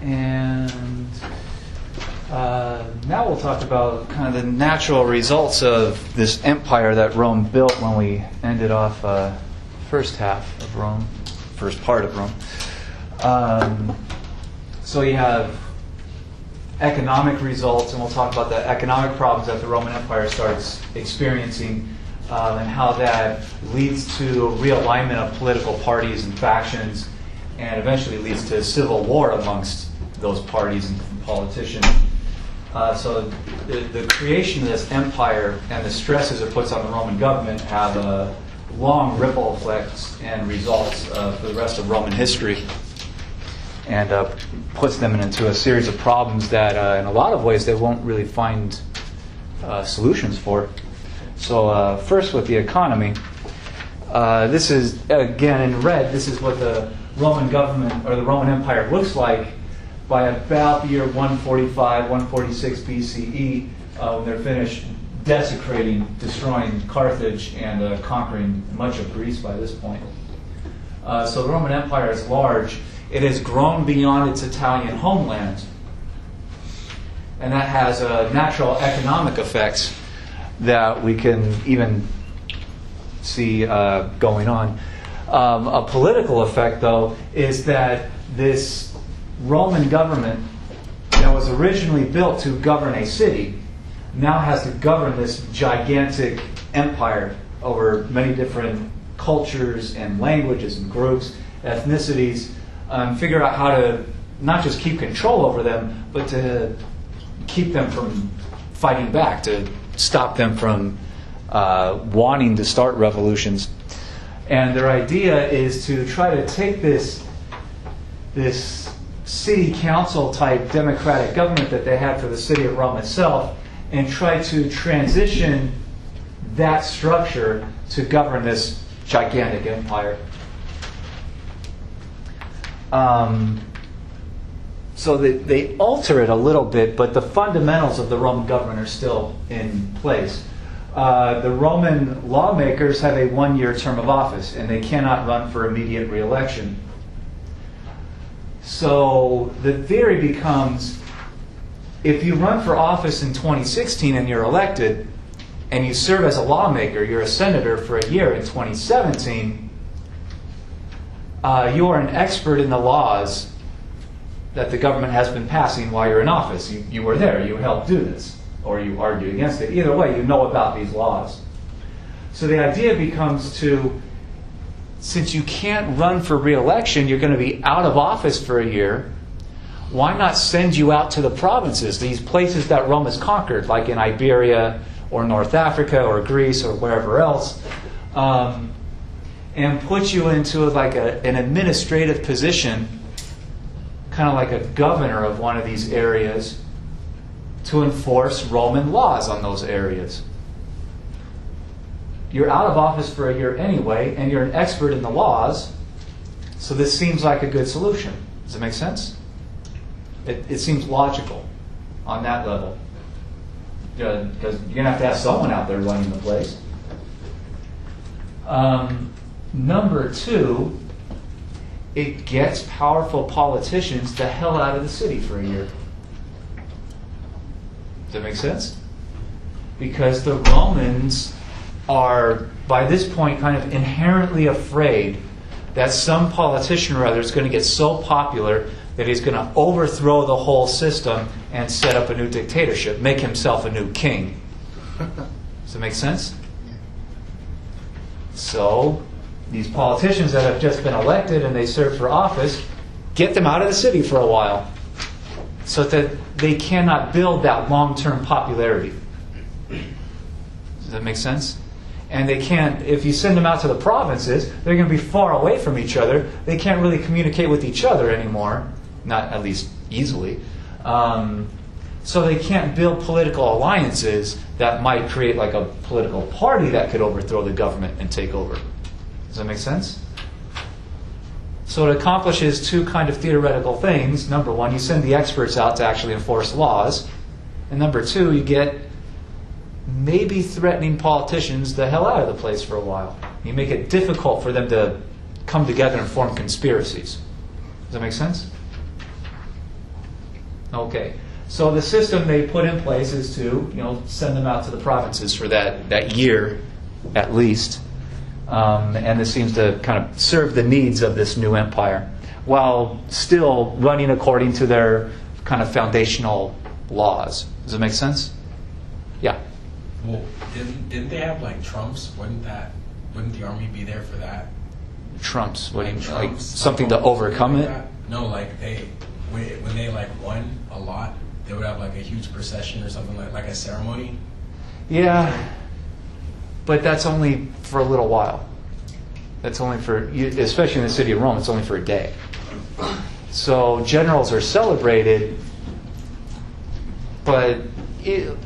And now we'll talk about kind of the natural results of this empire that Rome built when we ended off first half of Rome, first part of Rome. So you have economic results, and we'll talk about the economic problems that the Roman Empire starts experiencing and how that leads to realignment of political parties and factions, and eventually leads to civil war amongst those parties and politicians. So the creation of this empire and the stresses it puts on the Roman government have long ripple effects and results for the rest of Roman history, and puts them into a series of problems that in a lot of ways they won't really find solutions for. So first with the economy, this is, again in red, this is what the Roman government or the Roman Empire looks like by about the year 145, 146 BCE, when they're finished desecrating, destroying Carthage and conquering much of Greece by this point. So the Roman Empire is large. It has grown beyond its Italian homeland. And that has natural economic effects that we can even see going on. A political effect, though, is that this Roman government that was originally built to govern a city now has to govern this gigantic empire over many different cultures and languages and groups, ethnicities, figure out how to not just keep control over them, but to keep them from fighting back, to stop them from wanting to start revolutions. And their idea is to try to take this city council type democratic government that they had for the city of Rome itself and try to transition that structure to govern this gigantic empire. So they alter it a little bit, but the fundamentals of the Roman government are still in place. The Roman lawmakers have a one-year term of office, and they cannot run for immediate re-election. So the theory becomes, if you run for office in 2016 and you're elected, and you serve as a lawmaker, you're a senator for a year in 2017, you are an expert in the laws that the government has been passing while you're in office. You were there, you helped do this, or you argued against it. Either way, you know about these laws. So the idea becomes to, since you can't run for re-election, you're going to be out of office for a year, why not send you out to the provinces, these places that Rome has conquered, like in Iberia or North Africa or Greece or wherever else, and put you into like an administrative position, kind of like a governor of one of these areas, to enforce Roman laws on those areas. You're out of office for a year anyway, and you're an expert in the laws, so this seems like a good solution. Does it make sense? It seems logical on that level. Because you're going to have someone out there running the place. Number two, it gets powerful politicians the hell out of the city for a year. Does that make sense? Because the Romans are, by this point, kind of inherently afraid that some politician or other is going to get so popular that he's going to overthrow the whole system and set up a new dictatorship, make himself a new king. Does that make sense? So, these politicians that have just been elected and they serve for office, get them out of the city for a while so that they cannot build that long-term popularity. Does that make sense? And they can't, if you send them out to the provinces, they're going to be far away from each other. They can't really communicate with each other anymore, not at least easily. So they can't build political alliances that might create like a political party that could overthrow the government and take over. Does that make sense? So it accomplishes two kind of theoretical things. Number one, you send the experts out to actually enforce laws. And number two, you get maybe threatening politicians the hell out of the place for a while. You make it difficult for them to come together and form conspiracies. Does that make sense? Okay. So the system they put in place is to, send them out to the provinces for that year, at least. And this seems to kind of serve the needs of this new empire, while still running according to their kind of foundational laws. Does it make sense? Yeah. Well, didn't they have like trumps? Wouldn't the army be there for that? Trumps. What do you mean? Trumps, Like something to overcome it? that? No, like when they like won a lot, they would have like a huge procession or something like a ceremony. Yeah, but that's only for a little while. That's only for, especially in the city of Rome, it's only for a day. So generals are celebrated, but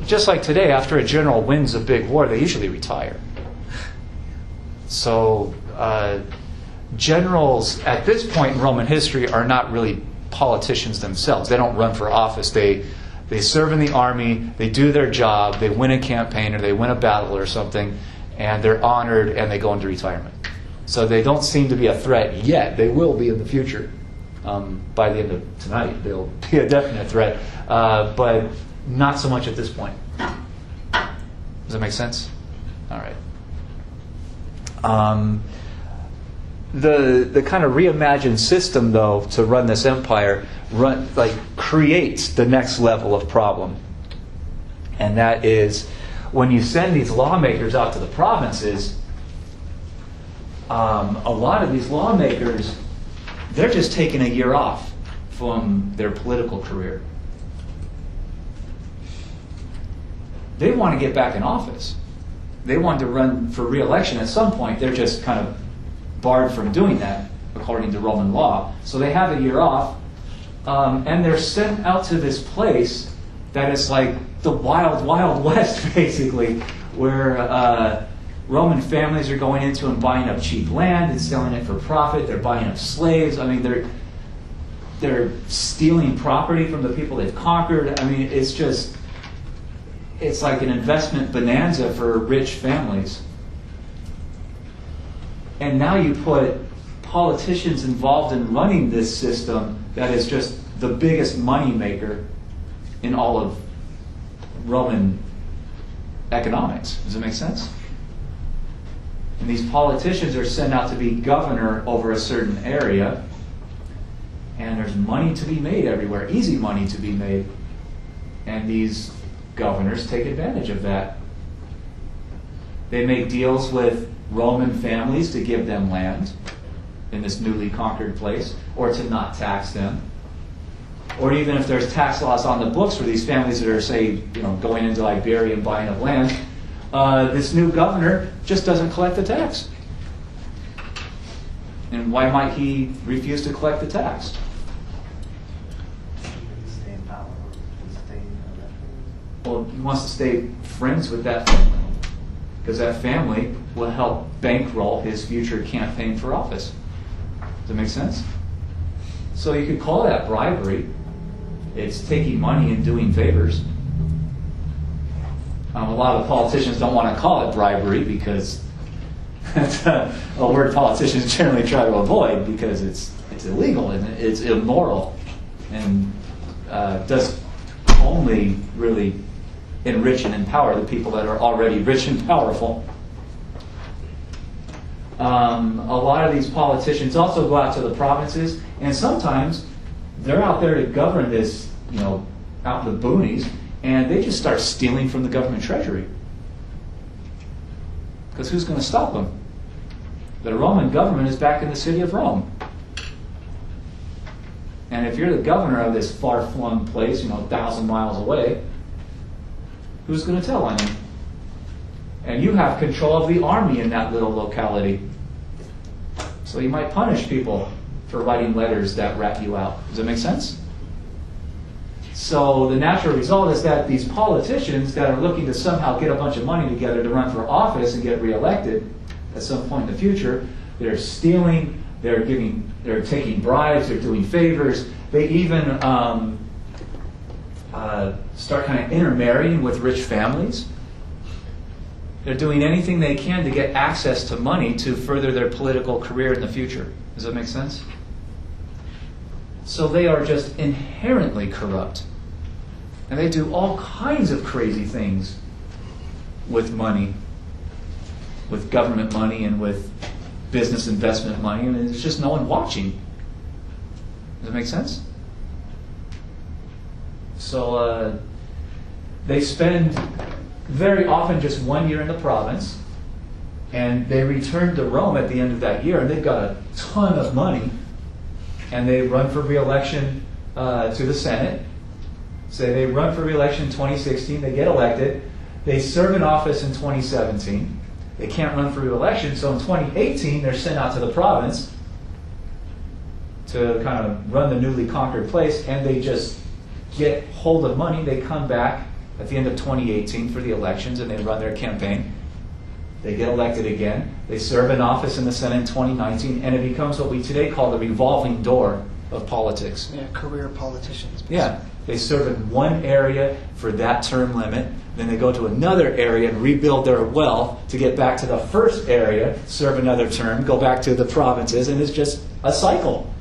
just like today, after a general wins a big war, they usually retire. So generals at this point in Roman history are not really politicians themselves. They don't run for office. They serve in the army, they do their job, they win a campaign or they win a battle or something, and they're honored and they go into retirement. So they don't seem to be a threat yet. They will be in the future. By the end of tonight, they'll be a definite threat, but not so much at this point. Does that make sense? All right. The kind of reimagined system, though, to run this empire, creates the next level of problem. And that is, when you send these lawmakers out to the provinces, a lot of these lawmakers, they're just taking a year off from their political career. They want to get back in office. They want to run for re-election at some point. They're just kind of barred from doing that, according to Roman law. So they have a year off, and they're sent out to this place that is like the wild, wild west, basically, where Roman families are going into and buying up cheap land and selling it for profit. They're buying up slaves. I mean, they're stealing property from the people they've conquered. I mean, it's like an investment bonanza for rich families. And now you put politicians involved in running this system that is just the biggest money maker in all of Roman economics. Does it make sense? And these politicians are sent out to be governor over a certain area, and there's money to be made everywhere, easy money to be made. And these governors take advantage of that. They make deals with Roman families to give them land in this newly conquered place, or to not tax them. Or even if there's tax laws on the books for these families that are, say, going into Iberia and buying up land, this new governor just doesn't collect the tax. And why might he refuse to collect the tax? Well, he wants to stay friends with that family, because that family will help bankroll his future campaign for office. Does that make sense? So you could call that bribery. It's taking money and doing favors. A lot of politicians don't want to call it bribery because that's a word politicians generally try to avoid, because it's illegal and it's immoral and does only really enrich and empower the people that are already rich and powerful. A lot of these politicians also go out to the provinces, and sometimes they're out there to govern this, out in the boonies, and they just start stealing from the government treasury. Because who's going to stop them? The Roman government is back in the city of Rome. And if you're the governor of this far-flung place, 1,000 miles away, who's going to tell on you? And you have control of the army in that little locality. So you might punish people for writing letters that rat you out. Does that make sense? So the natural result is that these politicians that are looking to somehow get a bunch of money together to run for office and get reelected at some point in the future, they're stealing, they're taking bribes, they're doing favors. They even start kind of intermarrying with rich families. They're doing anything they can to get access to money to further their political career in the future. Does that make sense? So they are just inherently corrupt. And they do all kinds of crazy things with money, with government money and with business investment money, and there's just no one watching. Does that make sense? So they spend very often just 1 year in the province, and they return to Rome at the end of that year, and they've got a ton of money, and they run for re-election to the Senate. So they run for re-election in 2016, they get elected, they serve in office in 2017, they can't run for re-election, so in 2018 they're sent out to the province to kind of run the newly conquered place, and they just get hold of money. They come back at the end of 2018 for the elections, and they run their campaign. They get elected again. They serve in office in the Senate in 2019, and it becomes what we today call the revolving door of politics. Yeah, career politicians. Basically. Yeah, they serve in one area for that term limit, then they go to another area and rebuild their wealth to get back to the first area, serve another term, go back to the provinces, and it's just a cycle.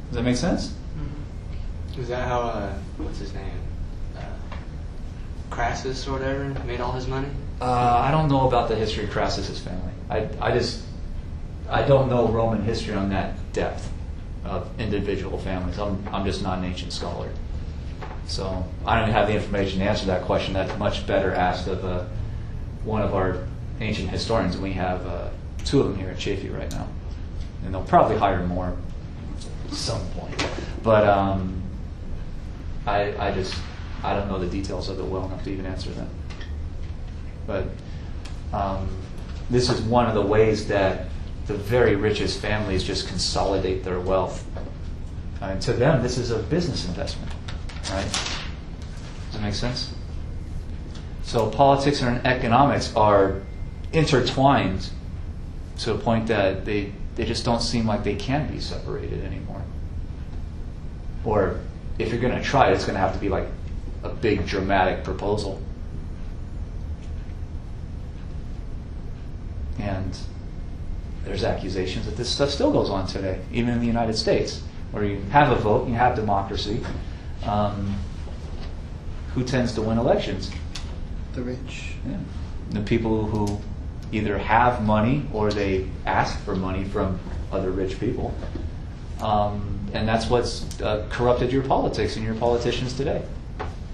Does that make sense? Is that how, what's his name? Crassus or whatever made all his money? I don't know about the history of Crassus's family. I don't know Roman history on that depth of individual families. I'm just not an ancient scholar. So I don't have the information to answer that question. That's much better asked of one of our ancient historians. We have two of them here at Chaffey right now. And they'll probably hire more at some point. But I don't know the details of it well enough to even answer that. But this is one of the ways that the very richest families just consolidate their wealth. And to them, this is a business investment, right? Does that make sense? So politics and economics are intertwined to a point that they just don't seem like they can be separated anymore. Or if you're going to try it, it's going to have to be like a big dramatic proposal. And there's accusations that this stuff still goes on today, even in the United States, where you have a vote, you have democracy. Who tends to win elections? The rich. Yeah. The people who either have money or they ask for money from other rich people. And that's what's corrupted your politics and your politicians today.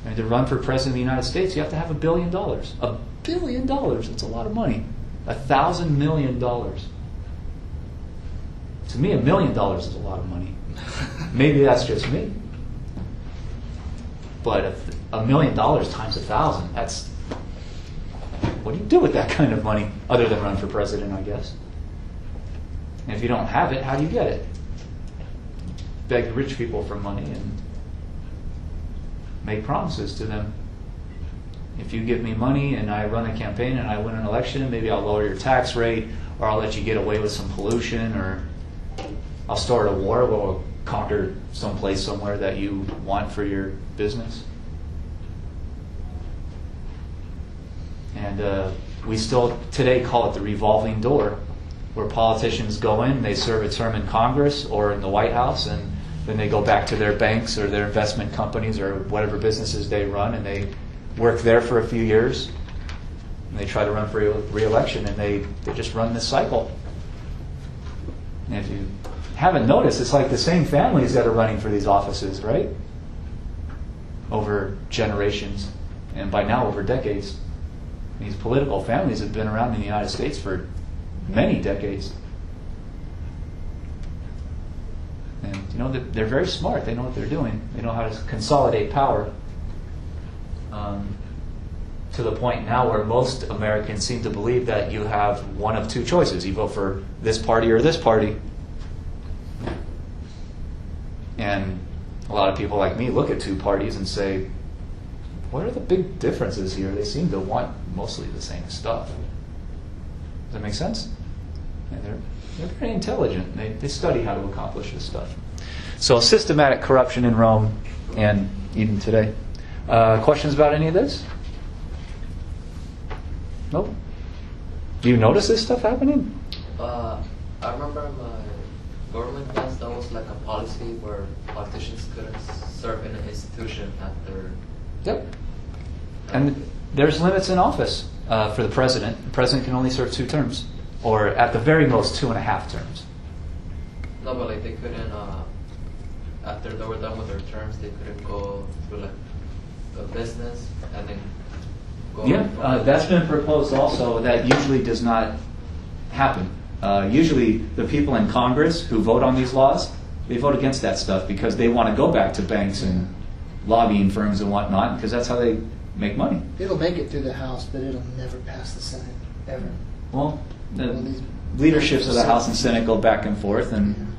And to run for president of the United States, you have to have $1 billion. $1 billion, that's a lot of money. $1,000 million. To me, $1 million is a lot of money. Maybe that's just me. But if $1 million times 1,000, that's... What do you do with that kind of money other than run for president, I guess? And if you don't have it, how do you get it? Beg rich people for money and make promises to them. If you give me money and I run a campaign and I win an election, maybe I'll lower your tax rate, or I'll let you get away with some pollution, or I'll start a war, we'll conquer some place somewhere that you want for your business. And we still today call it the revolving door, where politicians go in, they serve a term in Congress or in the White House, and then they go back to their banks or their investment companies or whatever businesses they run, and they work there for a few years, and they try to run for re-election, and they just run this cycle. And if you haven't noticed, it's like the same families that are running for these offices, right? Over generations, and by now over decades. These political families have been around in the United States for many decades. And you know, they're very smart. They know what they're doing. They know how to consolidate power. To the point now where most Americans seem to believe that you have one of two choices. You vote for this party or this party. And a lot of people like me look at two parties and say, what are the big differences here? They seem to want mostly the same stuff. Does that make sense? Yeah, they're very intelligent. They study how to accomplish this stuff. So systematic corruption in Rome and even today. Questions about any of this? Nope. Do you notice this stuff happening? I remember my government passed almost like a policy where politicians couldn't serve in an institution after. Yep. And there's limits in office for the president. The president can only serve 2 terms, or at the very most 2.5 terms. No, but like they couldn't. After they were done with their terms, they couldn't go through like a business and then go. Yeah, that's been proposed also. That usually does not happen. Usually the people in Congress who vote on these laws, they vote against that stuff because they want to go back to banks and lobbying firms and whatnot, because that's how they make money. It'll make it through the House, but it'll never pass the Senate, ever. Well, the Well, these- leaderships of the House and Senate go back and forth, and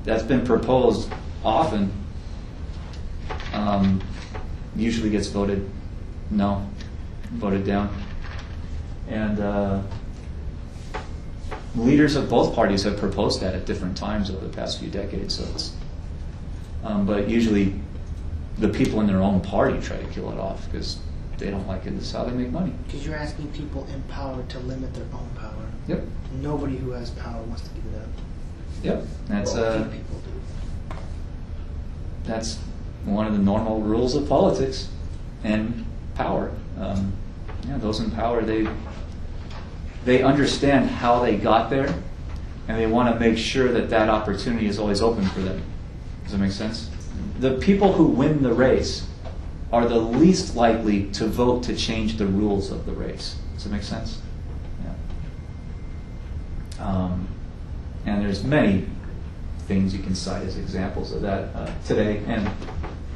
that's been proposed often. Usually gets voted down. And leaders of both parties have proposed that at different times over the past few decades. So it's, but usually the people in their own party try to kill it off because they don't like it. It's how they make money. Because you're asking people in power to limit their own power. Yep. Nobody who has power wants to give it up. Yep. That's Well, few people do. that's one of the normal rules of politics and power. Those in power, they understand how they got there, and they want to make sure that that opportunity is always open for them. Does that make sense? The people who win the race are the least likely to vote to change the rules of the race. Does that make sense? Yeah. And there's many things you can cite as examples of that today and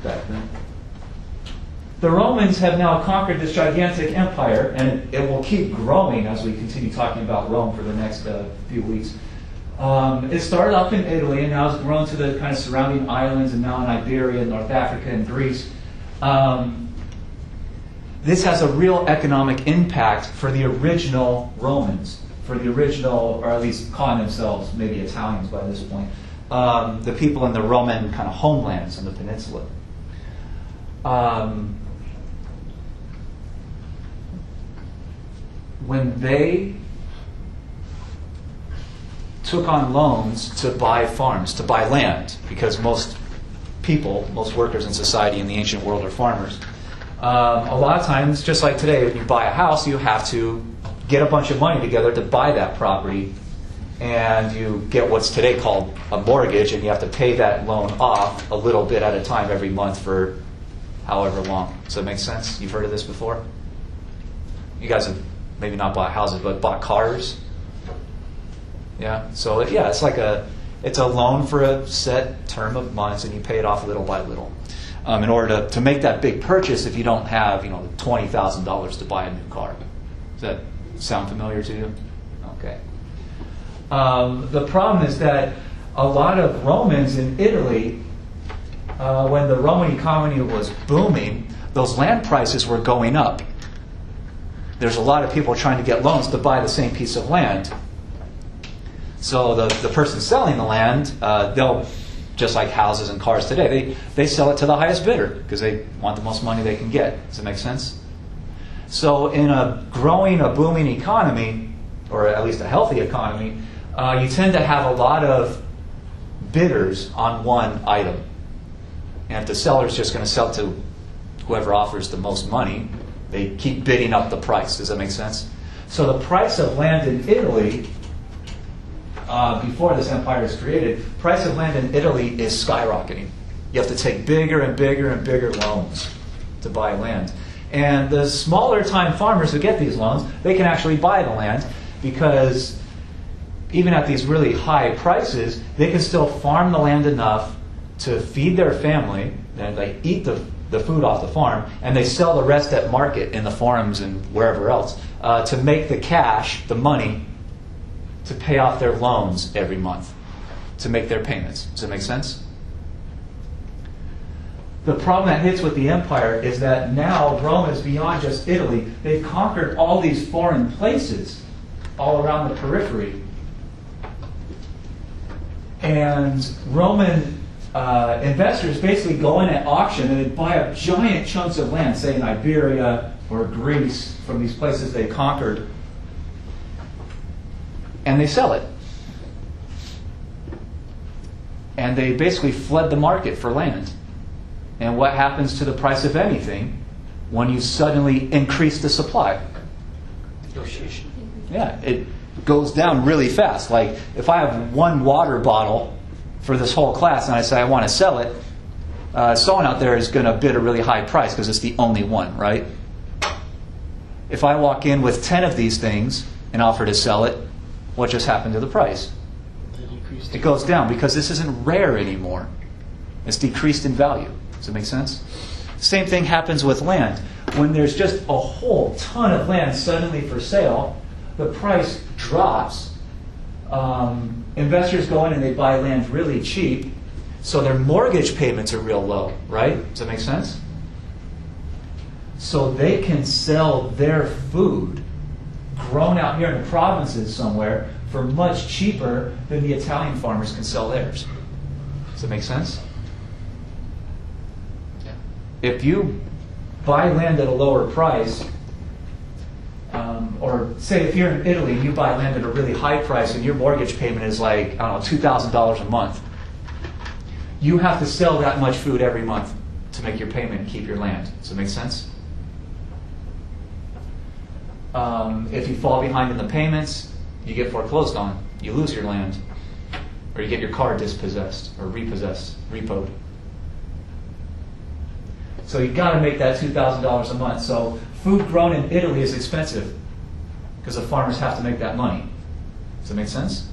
back then. The Romans have now conquered this gigantic empire, and it will keep growing as we continue talking about Rome for the next few weeks. It started off in Italy, and now has grown to the kind of surrounding islands, and now in Iberia, North Africa, and Greece. This has a real economic impact for the original Romans, for the original, or at least calling themselves maybe Italians by this point, the people in the Roman kind of homelands in the peninsula. When they took on loans to buy farms, to buy land, because most people, most workers in society in the ancient world are farmers. A lot of times, just like today, when you buy a house, you have to get a bunch of money together to buy that property, and you get what's today called a mortgage, and you have to pay that loan off a little bit at a time every month for however long. Does that make sense? You've heard of this before? You guys have maybe not bought houses, but bought cars. Yeah. So yeah, it's a loan for a set term of months, and you pay it off little by little. In order to make that big purchase, if you don't have $20,000 to buy a new car. Does that sound familiar to you? Okay. The problem is that a lot of Romans in Italy, when the Roman economy was booming, those land prices were going up. There's a lot of people trying to get loans to buy the same piece of land. So the person selling the land, they'll, just like houses and cars today, they sell it to the highest bidder because they want the most money they can get. Does that make sense? So in a booming economy, or at least a healthy economy, you tend to have a lot of bidders on one item. And if the seller's just going to sell to whoever offers the most money, they keep bidding up the price. Does that make sense? So the price of land in Italy, before this empire is created, price of land in Italy is skyrocketing. You have to take bigger and bigger and bigger loans to buy land. And the smaller time farmers who get these loans, they can actually buy the land because even at these really high prices, they can still farm the land enough to feed their family, and they eat the food off the farm, and they sell the rest at market in the farms and wherever else to make the cash, the money, to pay off their loans every month, to make their payments. Does that make sense? The problem that hits with the empire is that now Rome is beyond just Italy. They've conquered all these foreign places all around the periphery. And Roman investors basically go in at auction and they buy up giant chunks of land, say in Iberia or Greece, from these places they conquered, and they sell it. and they basically fled the market for land. And what happens to the price of anything when you suddenly increase the supply? Negotiation. Yeah, it goes down really fast. Like if I have one water bottle for this whole class and I say I want to sell it, someone out there is going to bid a really high price because it's the only one, right? If I walk in with 10 of these things and offer to sell it, what just happened to the price? It goes down because this isn't rare anymore. It's decreased in value. Does that make sense? Same thing happens with land. When there's just a whole ton of land suddenly for sale, the price drops. Investors go in and they buy land really cheap, so their mortgage payments are real low, right? Does that make sense? So they can sell their food grown out here in the provinces somewhere for much cheaper than the Italian farmers can sell theirs. Does that make sense? Yeah. If you buy land at a lower price, or say if you're in Italy and you buy land at a really high price and your mortgage payment is like, I don't know, $2,000 a month, you have to sell that much food every month to make your payment and keep your land. Does that make sense? If you fall behind in the payments, you get foreclosed on. You lose your land. Or you get your car dispossessed or repossessed, repoed. So you've got to make that $2,000 a month. So food grown in Italy is expensive because the farmers have to make that money. Does that make sense?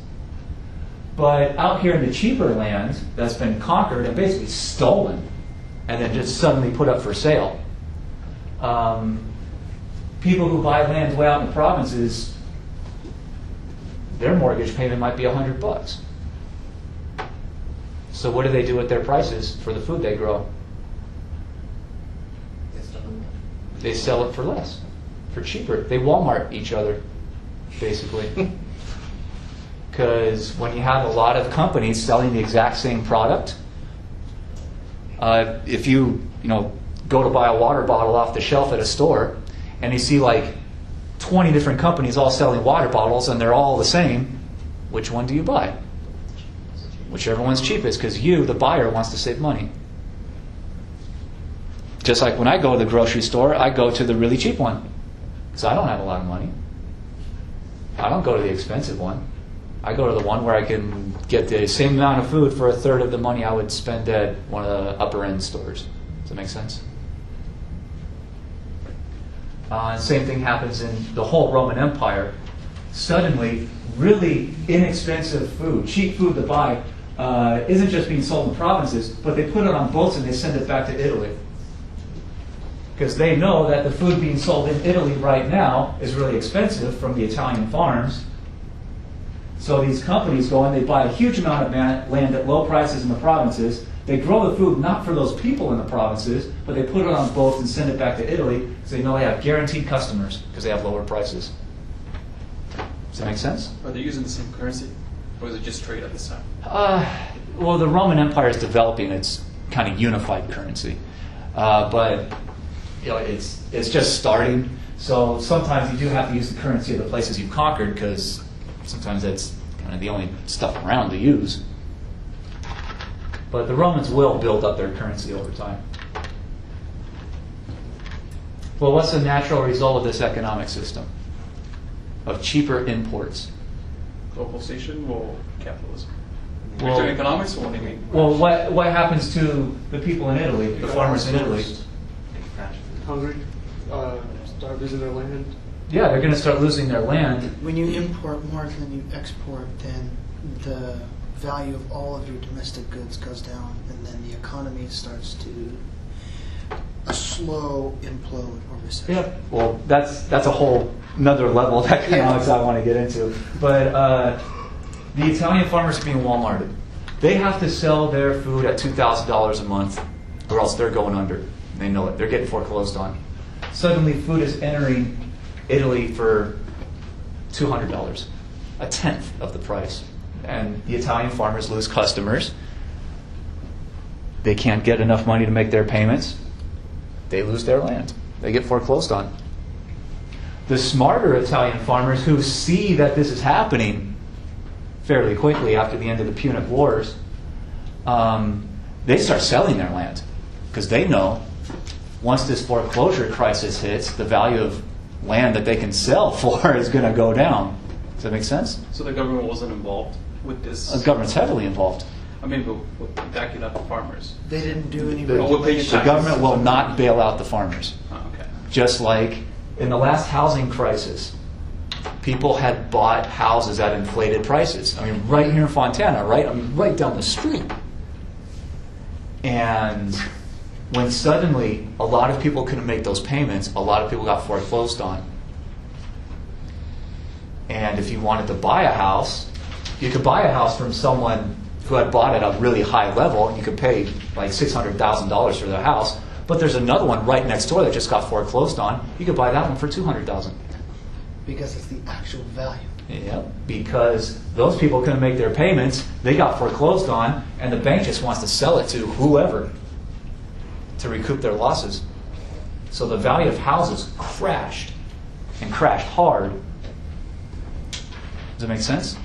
But out here in the cheaper land that's been conquered and basically stolen and then just suddenly put up for sale, people who buy land way out in the provinces, their mortgage payment might be $100. So what do they do with their prices for the food they grow? They sell it for less, for cheaper. They Walmart each other, basically. Because when you have a lot of companies selling the exact same product, if you go to buy a water bottle off the shelf at a store, and you see like 20 different companies all selling water bottles and they're all the same, which one do you buy? Whichever one's cheapest, because you, the buyer, wants to save money. Just like when I go to the grocery store, I go to the really cheap one, because I don't have a lot of money. I don't go to the expensive one. I go to the one where I can get the same amount of food for a third of the money I would spend at one of the upper end stores. Does that make sense? Same thing happens in the whole Roman Empire. Suddenly, really inexpensive food, cheap food to buy, isn't just being sold in provinces, but they put it on boats and they send it back to Italy. Because they know that the food being sold in Italy right now is really expensive from the Italian farms. So these companies go in, they buy a huge amount of land at low prices in the provinces. They grow the food not for those people in the provinces, but they put it on boats and send it back to Italy because they know they have guaranteed customers because they have lower prices. Does that make sense? Are they using the same currency, or is it just trade at this time? Well, the Roman Empire is developing its kind of unified currency, but it's just starting. So sometimes you do have to use the currency of the places you've conquered because sometimes that's kind of the only stuff around to use. But the Romans will build up their currency over time. Well, what's the natural result of this economic system? Of cheaper imports? Globalization or capitalism? Well- Well, economics, or what do you mean? Well, what happens to the people in Italy, the farmers in Italy? Hungry, start losing their land. Yeah, they're going to start losing their land. When you import more than you export, then the value of all of your domestic goods goes down, and then the economy starts to a slow implode or recession. Yeah. Well, that's a whole another level of economics I want to get into. But the Italian farmers are being Walmarted. They have to sell their food at $2,000 a month, or else they're going under. They know it. They're getting foreclosed on. Suddenly, food is entering Italy for $200, a tenth of the price. And the Italian farmers lose customers. They can't get enough money to make their payments. They lose their land. They get foreclosed on. The smarter Italian farmers who see that this is happening fairly quickly after the end of the Punic Wars, they start selling their land because they know once this foreclosure crisis hits, the value of land that they can sell for is going to go down. Does that make sense? So the government wasn't involved with this? The government's heavily involved. I mean, but backing up the farmers. They didn't do any The, regulation. the government will not bail out the farmers. Oh, okay. Just like in the last housing crisis, people had bought houses at inflated prices. I mean, right here in Fontana, right? I mean, right down the street. And when suddenly a lot of people couldn't make those payments, a lot of people got foreclosed on. And if you wanted to buy a house, you could buy a house from someone who had bought it at a really high level, and you could pay like $600,000 for their house. But there's another one right next door that just got foreclosed on. You could buy that one for $200,000. Because it's the actual value. Yeah, because those people couldn't make their payments, they got foreclosed on, and the bank just wants to sell it to whoever to recoup their losses. So the value of houses crashed, and crashed hard. Does that make sense?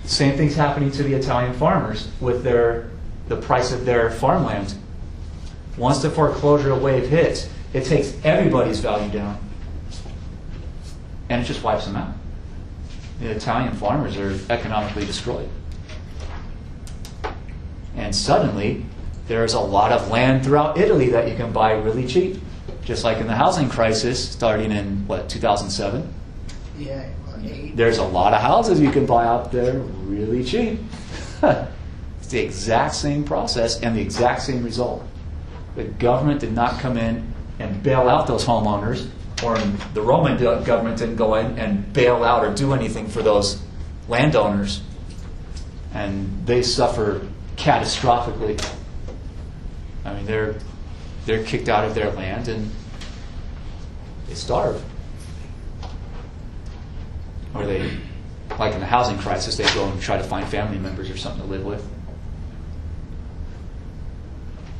Same thing's happening to the Italian farmers with the price of their farmland. Once the foreclosure wave hits, it takes everybody's value down, and it just wipes them out. The Italian farmers are economically destroyed. And suddenly, there's a lot of land throughout Italy that you can buy really cheap. Just like in the housing crisis starting in, 2007? Yeah, 8. There's a lot of houses you can buy out there really cheap. It's the exact same process and the exact same result. The government did not come in and bail out those homeowners, or the Roman government didn't go in and bail out or do anything for those landowners, and they suffer catastrophically. I mean, they're kicked out of their land and they starve. Or they, like in the housing crisis, they go and try to find family members or something to live with.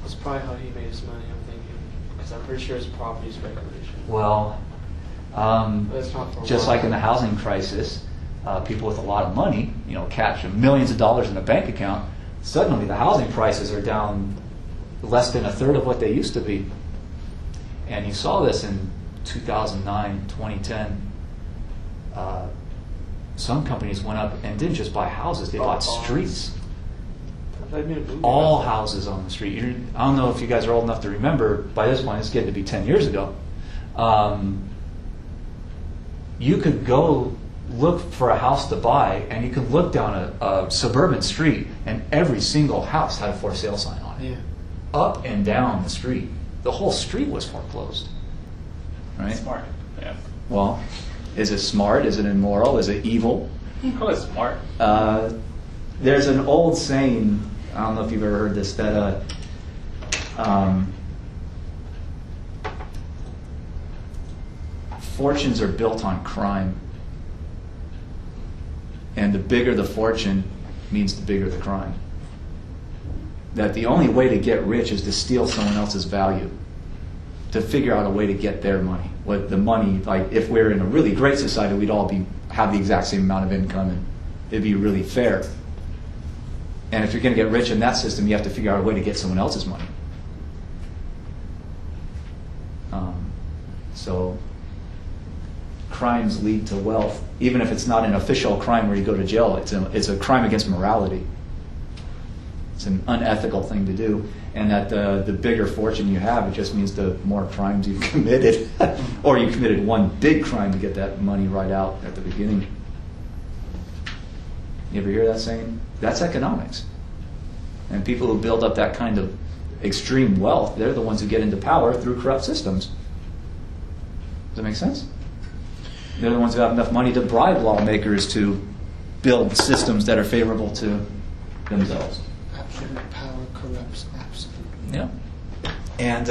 That's probably how he made his money, I'm thinking. Because I'm pretty sure it's property speculation. Well, But it's not for a just while. like in the housing crisis, people with a lot of money, cash millions of dollars in a bank account, suddenly the housing prices are down less than a third of what they used to be. And you saw this in 2009, 2010. Some companies went up and didn't just buy houses, they bought Bonds. streets. I made a movie All about that. houses on the street. I don't know if you guys are old enough to remember, by this point it's getting to be 10 years ago. You could go look for a house to buy, and you could look down a suburban street, and every single house had a for sale sign on it. Yeah. Up and down the street. The whole street was foreclosed. Right? Smart. Yeah. Well, is it smart? Is it immoral? Is it evil? Call it smart. There's an old saying, I don't know if you've ever heard this, that fortunes are built on crime. And the bigger the fortune means the bigger the crime. That the only way to get rich is to steal someone else's value, to figure out a way to get their money. What the money, like if we're in a really great society, we'd all have the exact same amount of income, and it'd be really fair. And if you're going to get rich in that system, you have to figure out a way to get someone else's money. So crimes lead to wealth, even if it's not an official crime where you go to jail. It's a crime against morality. It's an unethical thing to do. And that the bigger fortune you have, it just means the more crimes you've committed. Or you committed one big crime to get that money right out at the beginning. You ever hear that saying? That's economics. And people who build up that kind of extreme wealth, they're the ones who get into power through corrupt systems. Does that make sense? They're the ones who have enough money to bribe lawmakers to build systems that are favorable to themselves. Absolute power corrupts absolutely. Yeah. And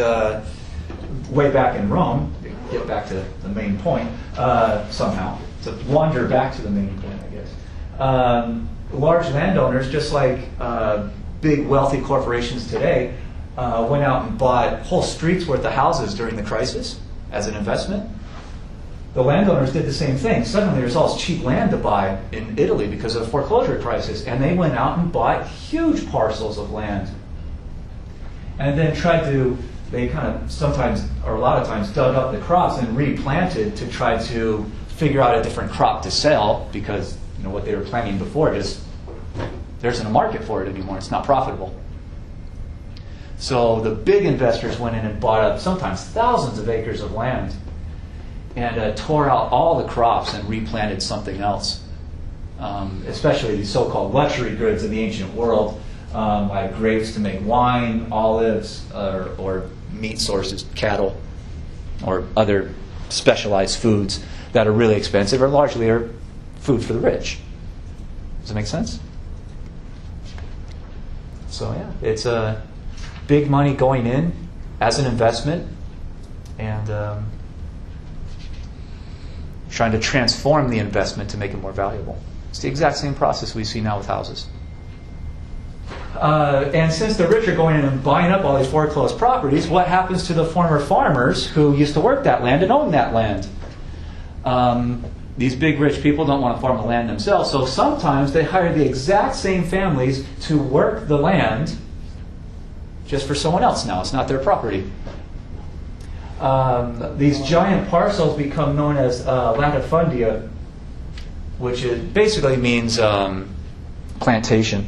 way back in Rome, to get back to the main point, somehow, to wander back to the main point, I guess. Large landowners, just like big wealthy corporations today, went out and bought whole streets worth of houses during the crisis as an investment. The landowners did the same thing. Suddenly there's all this cheap land to buy in Italy because of the foreclosure crisis, and they went out and bought huge parcels of land and then they kind of sometimes, or a lot of times, dug up the crops and replanted to try to figure out a different crop to sell, because what they were planting before there isn't a market for it anymore. It's not profitable. So the big investors went in and bought up sometimes thousands of acres of land and tore out all the crops and replanted something else. Especially these so-called luxury goods in the ancient world, like grapes to make wine, olives, or meat sources, cattle, or other specialized foods that are really expensive, or largely are food for the rich. Does that make sense? So yeah, it's big money going in as an investment, and trying to transform the investment to make it more valuable. It's the exact same process we see now with houses. And since the rich are going in and buying up all these foreclosed properties, what happens to the former farmers who used to work that land and own that land? These big rich people don't want to farm the land themselves, so sometimes they hire the exact same families to work the land just for someone else now. It's not their property. These giant parcels become known as latifundia, which basically means plantation.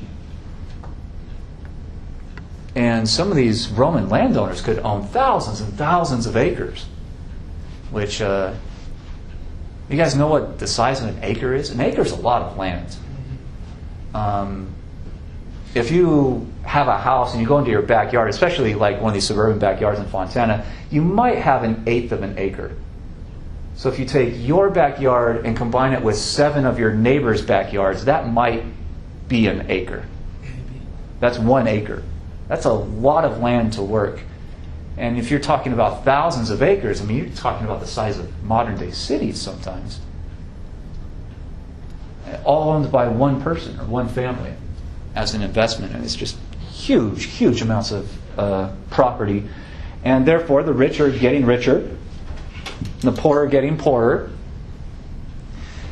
And some of these Roman landowners could own thousands and thousands of acres, which, you guys know what the size of an acre is? An acre is a lot of land. If you have a house and you go into your backyard, especially like one of these suburban backyards in Fontana, you might have 1/8 of an acre. So if you take your backyard and combine it with 7 of your neighbors' backyards, that might be an acre. That's 1 acre. That's a lot of land to work. And if you're talking about thousands of acres, I mean, you're talking about the size of modern-day cities sometimes. All owned by one person or one family as an investment. And it's just huge, huge amounts of property. And therefore, the rich are getting richer. The poor are getting poorer.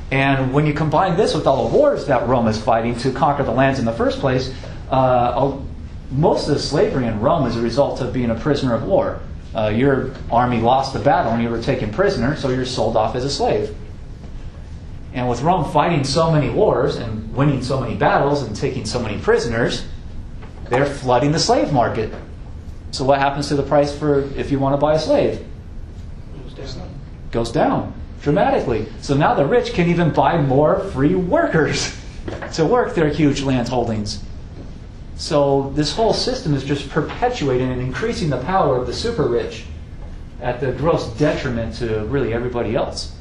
And when you combine this with all the wars that Rome is fighting to conquer the lands in the first place, most of the slavery in Rome is a result of being a prisoner of war. Your army lost the battle and you were taken prisoner, so you're sold off as a slave. And with Rome fighting so many wars and winning so many battles and taking so many prisoners, they're flooding the slave market. So what happens to the price for if you want to buy a slave? Goes down dramatically. So now the rich can even buy more free workers to work their huge land holdings. So this whole system is just perpetuating and increasing the power of the super rich at the gross detriment to really everybody else.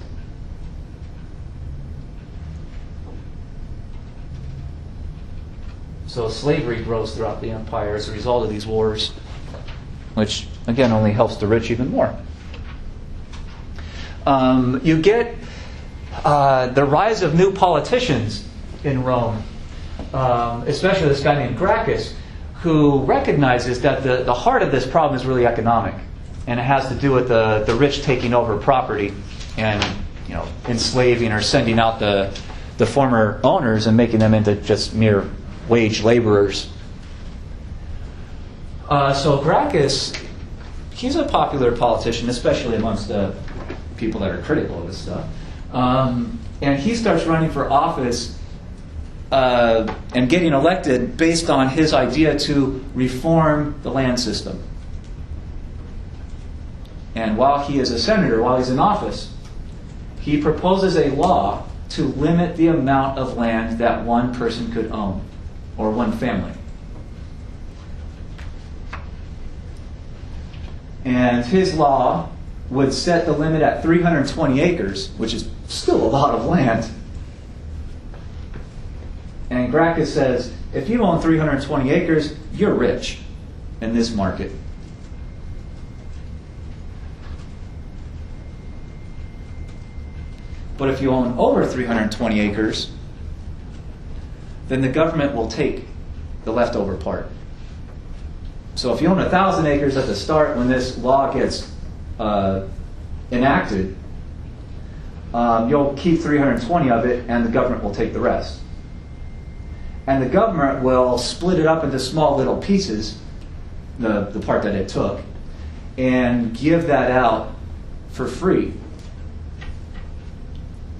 So slavery grows throughout the empire as a result of these wars, which again only helps the rich even more. You get the rise of new politicians in Rome. Especially this guy named Gracchus, who recognizes that the heart of this problem is really economic, and it has to do with the rich taking over property and enslaving or sending out the former owners and making them into just mere wage laborers. So Gracchus, he's a popular politician, especially amongst the people that are critical of this stuff, and he starts running for office and getting elected based on his idea to reform the land system. And while he is a senator, while he's in office, he proposes a law to limit the amount of land that one person could own, or one family. And his law would set the limit at 320 acres, which is still a lot of land. And Gracchus says, if you own 320 acres, you're rich in this market. But if you own over 320 acres, then the government will take the leftover part. So if you own 1,000 acres at the start when this law gets enacted, you'll keep 320 of it and the government will take the rest. And the government will split it up into small little pieces the part that it took, and give that out for free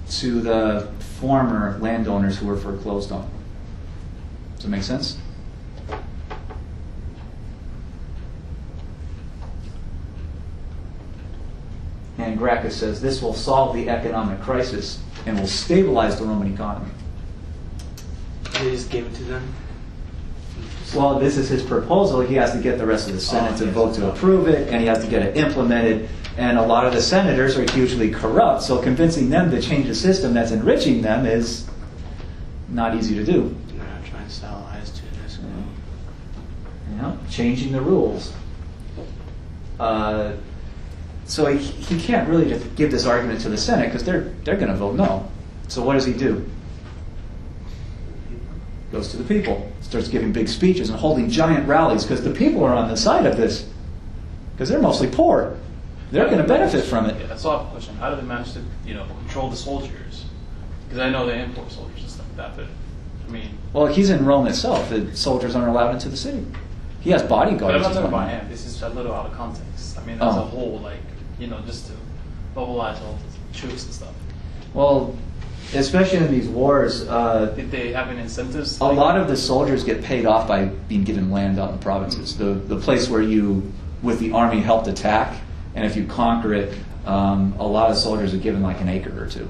to the former landowners who were foreclosed on. Does that make sense? And Gracchus says this will solve the economic crisis and will stabilize the Roman economy. They just gave it to them. Well, this is his proposal. He has to get the rest of the Senate to vote to approve it, and he has to get it implemented. And a lot of the senators are hugely corrupt, so convincing them to change a system that's enriching them is not easy to do. They're not trying to sell eyes to this. You know, changing the rules. So he can't really just give this argument to the Senate because they're going to vote no. So what does he do? Goes to the people, starts giving big speeches and holding giant rallies because the people are on the side of this because they're mostly poor. They're going to benefit from it. Yeah, that's all I have a question. How do they manage to, control the soldiers? Because I know they import soldiers and stuff like that, but I mean. Well, he's in Rome itself. The soldiers aren't allowed into the city. He has bodyguards. But I'm not and talking about whatnot. him. This is a little out of context. I mean, as a whole, just to mobilize all the troops and stuff. Well, especially in these wars, Did they have any incentives? a lot of the soldiers get paid off by being given land out in the provinces. The place where you, with the army, helped attack, and if you conquer it, a lot of soldiers are given like an acre or two,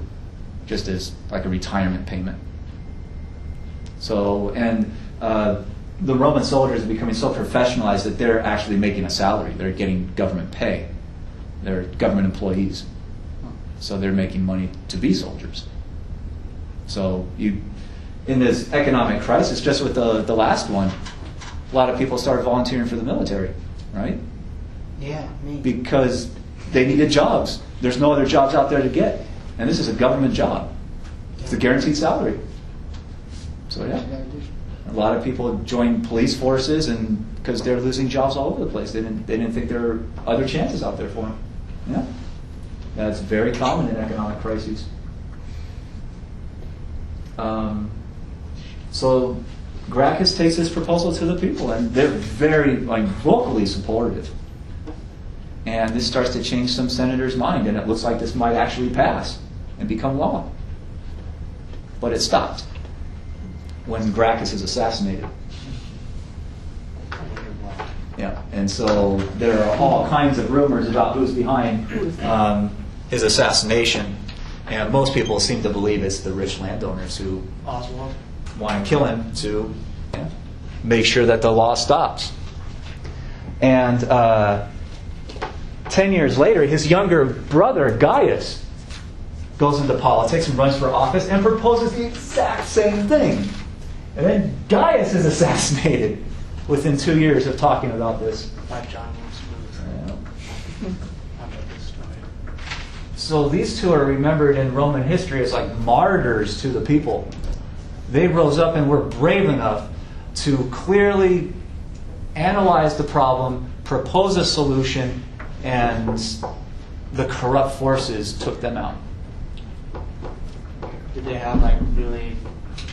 just as like a retirement payment. So, and the Roman soldiers are becoming so professionalized that they're actually making a salary. They're getting government pay. They're government employees. So they're making money to be soldiers. So in this economic crisis, just with the last one, a lot of people started volunteering for the military, right? Yeah, me. Because they needed jobs. There's no other jobs out there to get. And this is a government job. It's a guaranteed salary. So yeah, a lot of people joined police forces and because they're losing jobs all over the place. They didn't think there were other chances out there for them. Yeah. That's very common in economic crises. So Gracchus takes this proposal to the people, and they're very vocally supportive. And this starts to change some senators' mind, and it looks like this might actually pass and become law. But it stopped when Gracchus is assassinated. Yeah, and so there are all kinds of rumors about who's behind his assassination, and most people seem to believe it's the rich landowners who Oswald. want to kill him to make sure that the law stops. And 10 years later, his younger brother, Gaius, goes into politics and runs for office and proposes the exact same thing. And then Gaius is assassinated within 2 years of talking about this. Like John Wilkes Booth. How about this story? So these two are remembered in Roman history as like martyrs to the people. They rose up and were brave enough to clearly analyze the problem, propose a solution, and the corrupt forces took them out. Did they have like really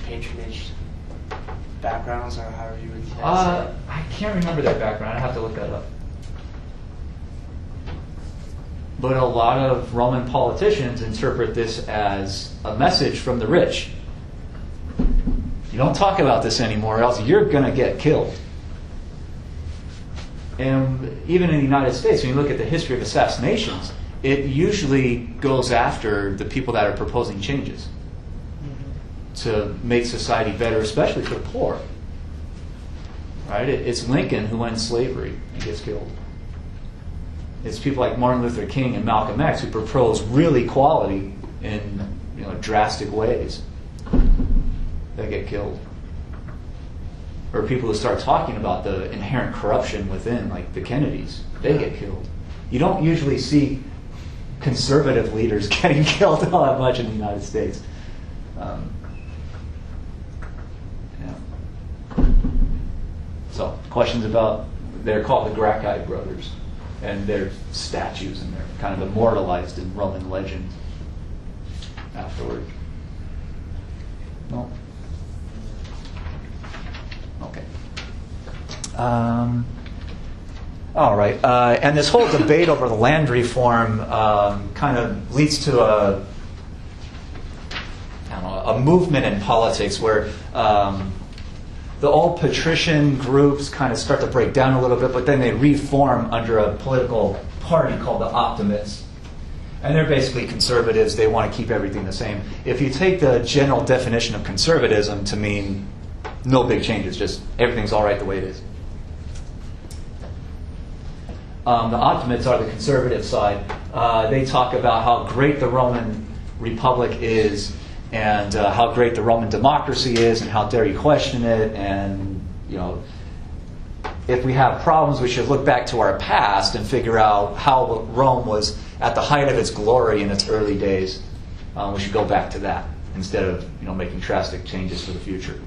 patronage backgrounds or however you would say? I can't remember their background. I have to look that up. But a lot of Roman politicians interpret this as a message from the rich. You don't talk about this anymore, or else you're going to get killed. And even in the United States, when you look at the history of assassinations, it usually goes after the people that are proposing changes to make society better, especially for the poor. Right? It's Lincoln who ends slavery and gets killed. It's people like Martin Luther King and Malcolm X who propose real equality in drastic ways that get killed. Or people who start talking about the inherent corruption within, like the Kennedys, they get killed. You don't usually see conservative leaders getting killed all that much in the United States. So, questions about, they're called the Gracchi brothers, and they're statues, and they're kind of immortalized in Roman legend afterward. No? Okay. All right. And this whole debate over the land reform kind of leads to a movement in politics where the old patrician groups kind of start to break down a little bit, but then they reform under a political party called the Optimates. And they're basically conservatives. They want to keep everything the same. If you take the general definition of conservatism to mean no big changes, just everything's all right the way it is. The Optimates are the conservative side. They talk about how great the Roman Republic is, and how great the Roman democracy is, and how dare you question it, and if we have problems, we should look back to our past and figure out how Rome was at the height of its glory in its early days. We should go back to that instead of making drastic changes for the future.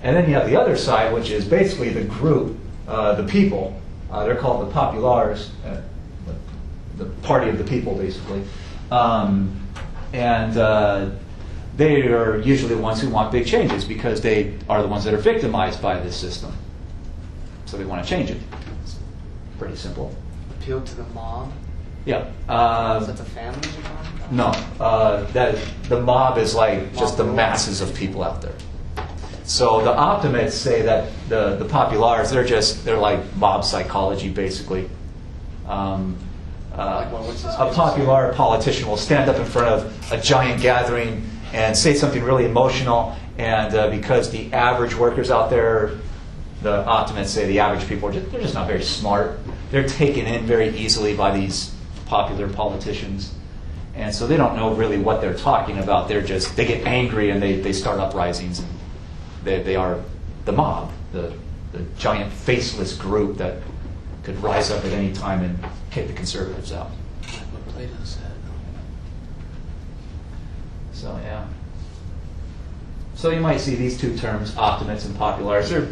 And then you have the other side, which is basically the group, the people. They're called the populares, the party of the people, basically. And they are usually the ones who want big changes because they are the ones that are victimized by this system. So they want to change it. It's pretty simple. Appeal to the mob? Yeah. Is that the families you're talking about? No. The mob is like just the masses of people out there. So the Optimates say that the populares, they're like mob psychology, basically. A popular politician will stand up in front of a giant gathering and say something really emotional, and because the average workers out there, the Optimates say the average people, they're just not very smart. They're taken in very easily by these popular politicians, and so they don't know really what they're talking about. They get angry and they start uprisings. They are the mob, the giant faceless group that could rise up at any time and kick the conservatives out. Like what Plato said. So, yeah. So you might see these two terms, Optimates and populares. They're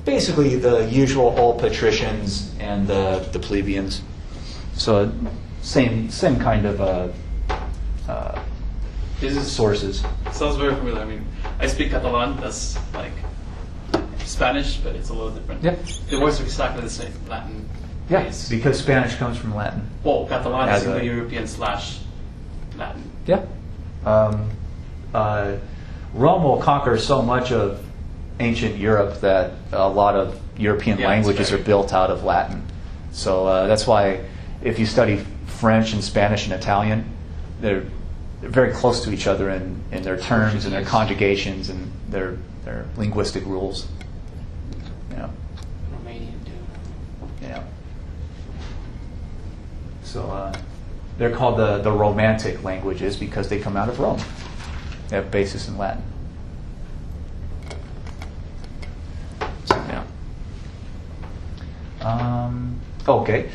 basically the usual old patricians and the plebeians. So same kind of This is sources. sounds very familiar. I mean, I speak Catalan. That's like Spanish, but it's a little different. Yeah. The words are exactly the same. Latin. Yeah, base. because Spanish comes from Latin. Well, Catalan As is a- Indo-European / Latin. Yeah. Rome will conquer so much of ancient Europe that a lot of European Yeah, that's languages fair. are built out of Latin. So that's why if you study French and Spanish and Italian, they're very close to each other in their terms and their conjugations and their linguistic rules. Yeah. Romanian too. Yeah. So they're called the Romantic languages because they come out of Rome. They have basis in Latin. So, yeah. Okay.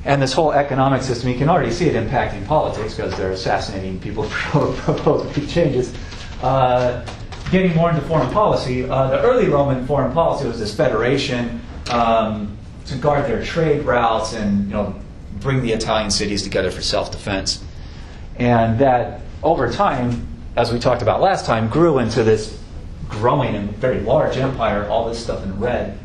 And this whole economic system, you can already see it impacting politics because they're assassinating people who propose big changes. Getting more into foreign policy, the early Roman foreign policy was this federation to guard their trade routes and bring the Italian cities together for self-defense. And that over time, as we talked about last time, grew into this growing and very large empire, all this stuff in red.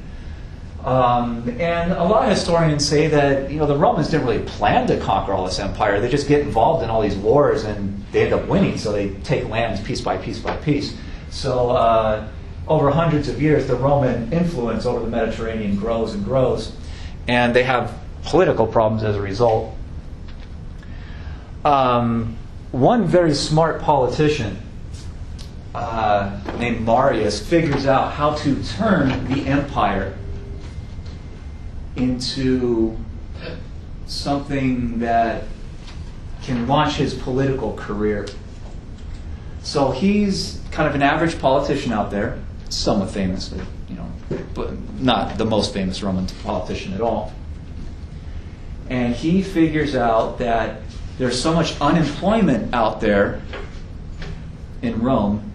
And a lot of historians say that the Romans didn't really plan to conquer all this empire. They just get involved in all these wars and they end up winning, so they take lands piece by piece by piece. So over hundreds of years, the Roman influence over the Mediterranean grows and grows, and they have political problems as a result. One very smart politician named Marius figures out how to turn the empire into something that can launch his political career. So he's kind of an average politician out there, somewhat famous, but not the most famous Roman politician at all. And he figures out that there's so much unemployment out there in Rome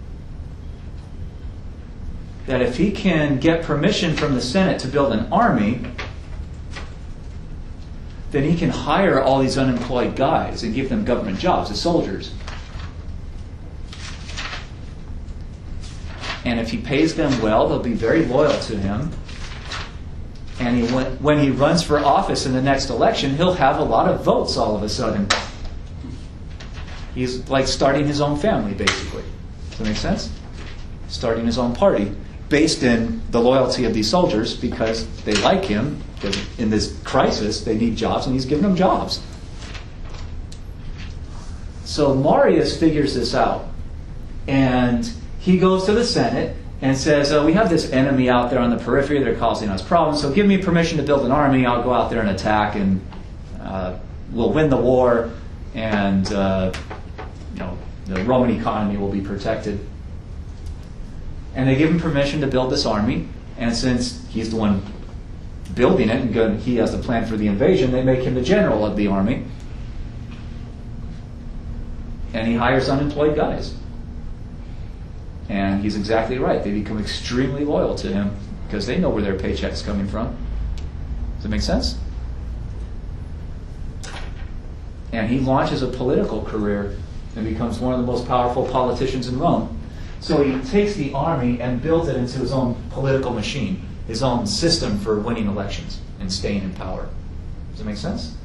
that if he can get permission from the Senate to build an army, then he can hire all these unemployed guys and give them government jobs as soldiers. And if he pays them well, they'll be very loyal to him. And when he runs for office in the next election, he'll have a lot of votes all of a sudden. He's like starting his own family, basically. Does that make sense? Starting his own party based in the loyalty of these soldiers because they like him, because in this crisis they need jobs, and he's giving them jobs. So Marius figures this out, and he goes to the Senate and says, we have this enemy out there on the periphery. They're causing us problems, so give me permission to build an army. I'll go out there and attack, and we'll win the war, and the Roman economy will be protected. And they give him permission to build this army, and since he's the one building it and he has the plan for the invasion, they make him the general of the army. And he hires unemployed guys. And he's exactly right. They become extremely loyal to him because they know where their paycheck's coming from. Does that make sense? And he launches a political career and becomes one of the most powerful politicians in Rome. So he takes the army and builds it into his own political machine, his own system for winning elections and staying in power. Does that make sense?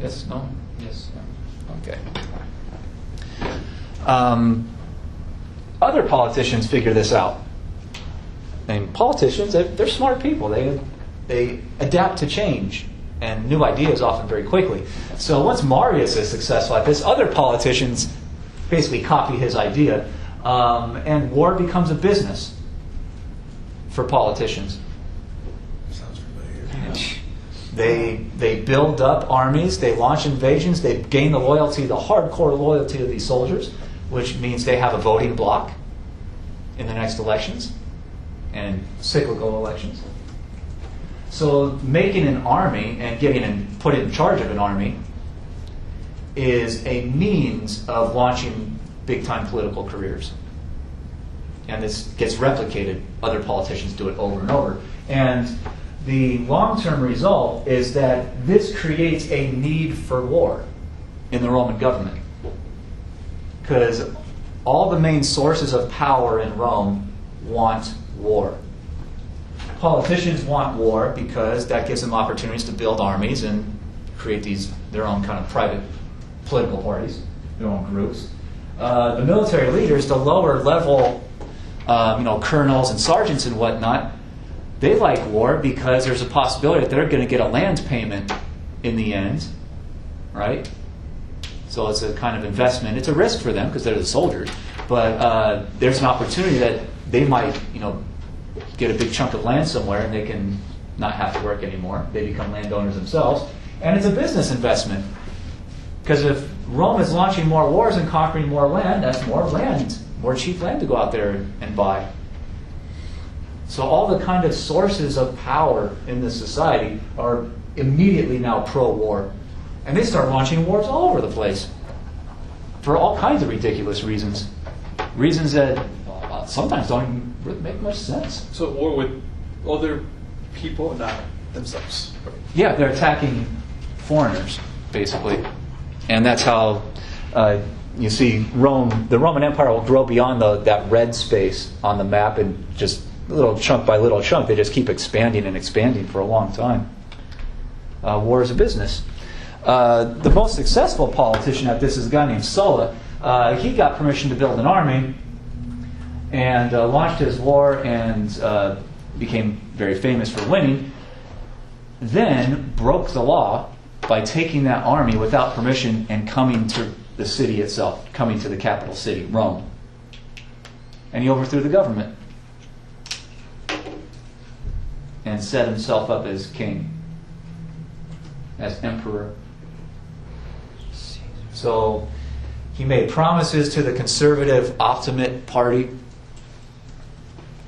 Yes? No? Yes? Okay. Other politicians figure this out. And politicians, they're smart people. They adapt to change and new ideas often very quickly. So once Marius is successful at this, other politicians basically copy his idea, and war becomes a business for politicians. Sounds familiar. They build up armies, they launch invasions, they gain the loyalty, the hardcore loyalty of these soldiers, which means they have a voting bloc in the next elections and cyclical elections. So making an army and getting put in charge of an army is a means of launching big-time political careers. And this gets replicated. Other politicians do it over and over. And the long-term result is that this creates a need for war in the Roman government. Because all the main sources of power in Rome want war. Politicians want war because that gives them opportunities to build armies and create their own kind of private political parties, their own groups. The military leaders, the lower level, colonels and sergeants and whatnot, they like war because there's a possibility that they're going to get a land payment in the end, right? So it's a kind of investment. It's a risk for them because they're the soldiers, but there's an opportunity that they might, get a big chunk of land somewhere and they can not have to work anymore. They become landowners themselves, and it's a business investment. Because if Rome is launching more wars and conquering more land, that's more land, more cheap land to go out there and buy. So all the kind of sources of power in this society are immediately now pro-war. And they start launching wars all over the place for all kinds of ridiculous reasons. Reasons that sometimes don't even really make much sense. So war with other people, not themselves. Yeah, they're attacking foreigners, basically. And that's how you see Rome, the Roman Empire will grow beyond that red space on the map, and just little chunk by little chunk, they just keep expanding and expanding for a long time. War is a business. The most successful politician at this is a guy named Sulla. He got permission to build an army and launched his war and became very famous for winning. Then broke the law by taking that army without permission and coming to the city itself, coming to the capital city, Rome. And he overthrew the government and set himself up as king, as emperor. So he made promises to the conservative Optimate party.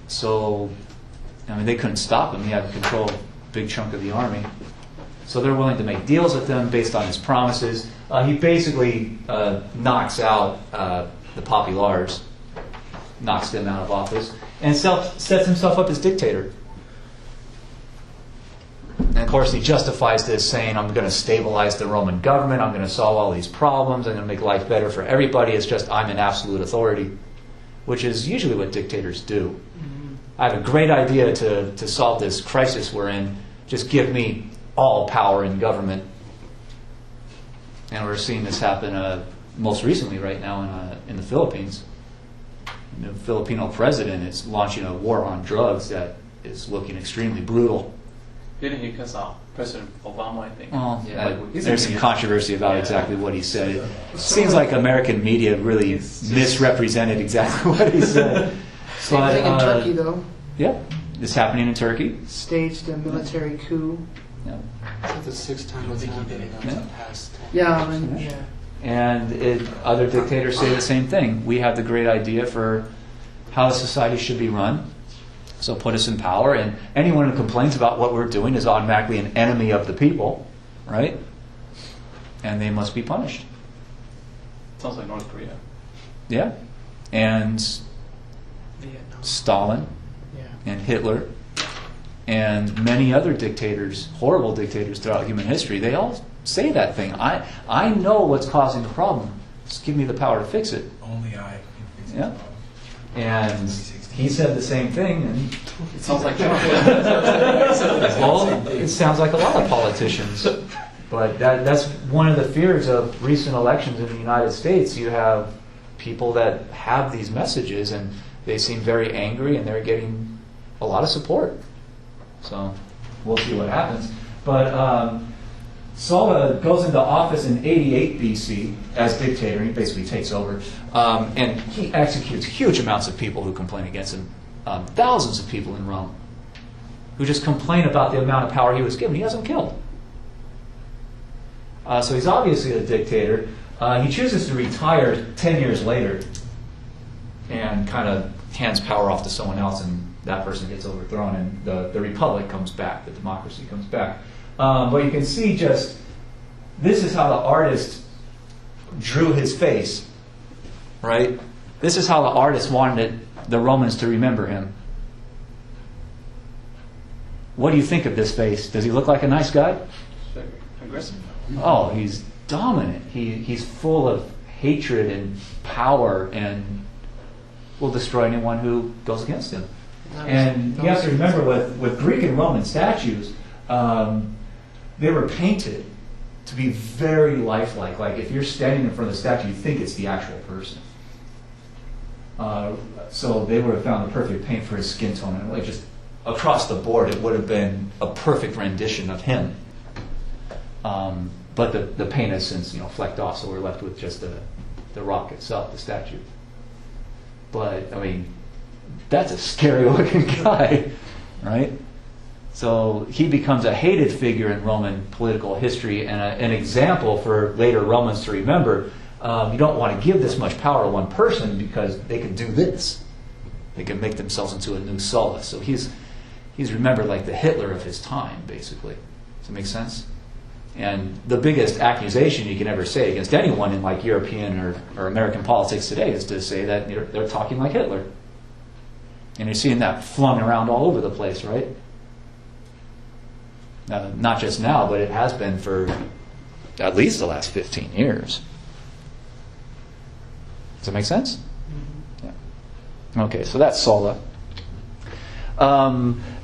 So, they couldn't stop him. He had control of a big chunk of the army. So they're willing to make deals with him based on his promises. He basically knocks out the populares, knocks them out of office, and sets himself up as dictator. And of course, he justifies this saying, I'm going to stabilize the Roman government, I'm going to solve all these problems, I'm going to make life better for everybody. It's just I'm in absolute authority, which is usually what dictators do. I have a great idea to solve this crisis we're in. Just give me all power in government. And we're seeing this happen most recently right now in the Philippines. The Filipino president is launching a war on drugs that is looking extremely brutal. Didn't he cuss out President Obama, I think? Well, Yeah. there's some controversy about Yeah. exactly what he said. It seems like American media really misrepresented exactly what he said. Same thing in Turkey, though. Yeah, it's happening in Turkey. Staged a military coup. Yeah. The sixth time it's happened in Yeah. the past 10 Yeah, I mean, yeah. And other dictators say the same thing. We have the great idea for how the society should be run. So put us in power, and anyone who complains about what we're doing is automatically an enemy of the people, right? And they must be punished. Sounds like North Korea. Yeah. And Vietnam. Stalin Yeah. and Hitler and many other dictators, horrible dictators throughout human history, they all say that thing. I know what's causing the problem. Just give me the power to fix it. Only I can fix this Yeah. problem. And he said the same thing, and It sounds like Trump. well, it sounds like a lot of politicians. But that's one of the fears of recent elections in the United States. You have people that have these messages, and they seem very angry, and they're getting a lot of support. So we'll see what happens. But Sulla goes into office in 88 BC as dictator. He basically takes over. And he executes huge amounts of people who complain against him. Thousands of people in Rome who just complain about the amount of power he was given. He hasn't killed. So he's obviously a dictator. He chooses to retire 10 years later and kind of hands power off to someone else, and that person gets overthrown, and the republic comes back, the democracy comes back. But you can see just, this is how the artist drew his face, right? This is how the artist wanted the Romans to remember him. What do you think of this face? Does he look like a nice guy? Very aggressive. Oh, he's dominant. He's full of hatred and power and will destroy anyone who goes against him. And you have to remember with Greek and Roman statues, they were painted to be very lifelike. Like if you're standing in front of the statue, you think it's the actual person. So they would have found the perfect paint for his skin tone, and like just across the board, it would have been a perfect rendition of him. But the paint has since flecked off, so we're left with just the rock itself, the statue. But I mean, that's a scary looking guy, right? So he becomes a hated figure in Roman political history and an example for later Romans to remember. You don't want to give this much power to one person because they can do this. They can make themselves into a new Sulla. So he's remembered like the Hitler of his time, basically. Does that make sense? And the biggest accusation you can ever say against anyone in like European or American politics today is to say that they're talking like Hitler. And you're seeing that flung around all over the place, right? Not just now, but it has been for at least the last 15 years. Does that make sense? Yeah. Okay, so that's Sulla.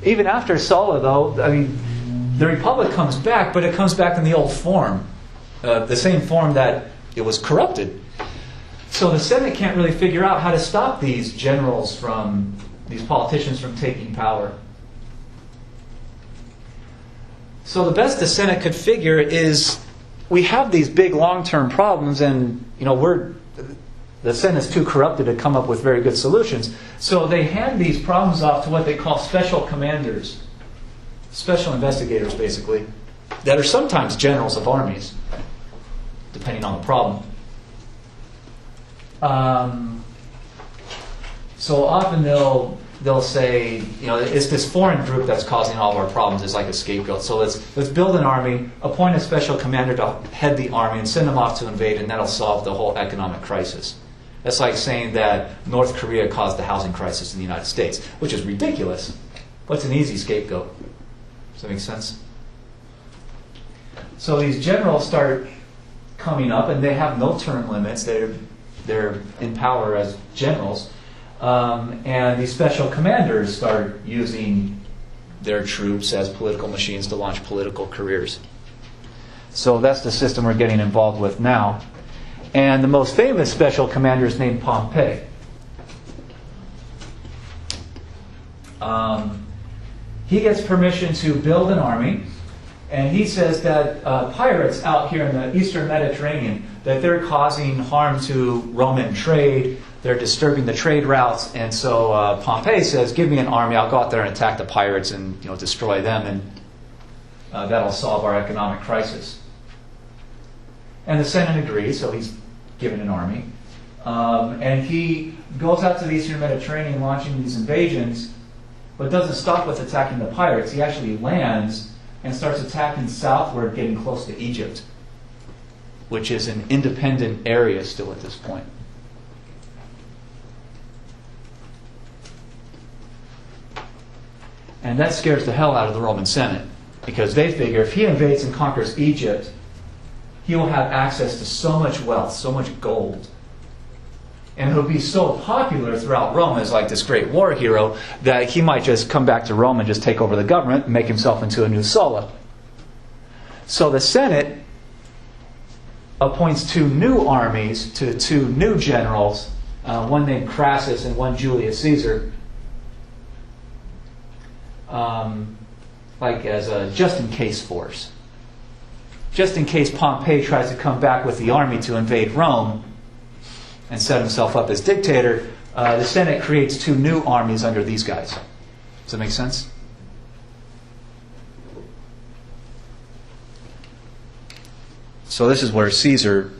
Even after Sulla, though, I mean, the Republic comes back, but it comes back in the old form, the same form that it was corrupted. So the Senate can't really figure out how to stop these generals from, these politicians from taking power. So the best the Senate could figure is, we have these big long-term problems, and the Senate's too corrupted to come up with very good solutions. So they hand these problems off to what they call special commanders, special investigators, basically, that are sometimes generals of armies, depending on the problem. So often they'll say, it's this foreign group that's causing all of our problems. It's like a scapegoat. So let's build an army, appoint a special commander to head the army, and send them off to invade, and that'll solve the whole economic crisis. That's like saying that North Korea caused the housing crisis in the United States, which is ridiculous, but it's an easy scapegoat. Does that make sense? So these generals start coming up, and they have no term limits. They're in power as generals. And these special commanders start using their troops as political machines to launch political careers. So that's the system we're getting involved with now. And the most famous special commander is named Pompey. He gets permission to build an army, and he says that pirates out here in the Eastern Mediterranean, that they're causing harm to Roman trade, they're disturbing the trade routes, and so Pompey says, give me an army, I'll go out there and attack the pirates and destroy them, and that'll solve our economic crisis. And the Senate agrees, so he's given an army. And he goes out to the Eastern Mediterranean launching these invasions, but doesn't stop with attacking the pirates. He actually lands and starts attacking southward, getting close to Egypt, which is an independent area still at this point. And that scares the hell out of the Roman Senate, because they figure if he invades and conquers Egypt, he will have access to so much wealth, so much gold. And he'll be so popular throughout Rome as like this great war hero that he might just come back to Rome and just take over the government and make himself into a new Sulla. So the Senate appoints two new armies to two new generals, one named Crassus and one Julius Caesar, like as a just-in-case force. Just in case Pompey tries to come back with the army to invade Rome and set himself up as dictator, the Senate creates two new armies under these guys. Does that make sense? So this is where Caesar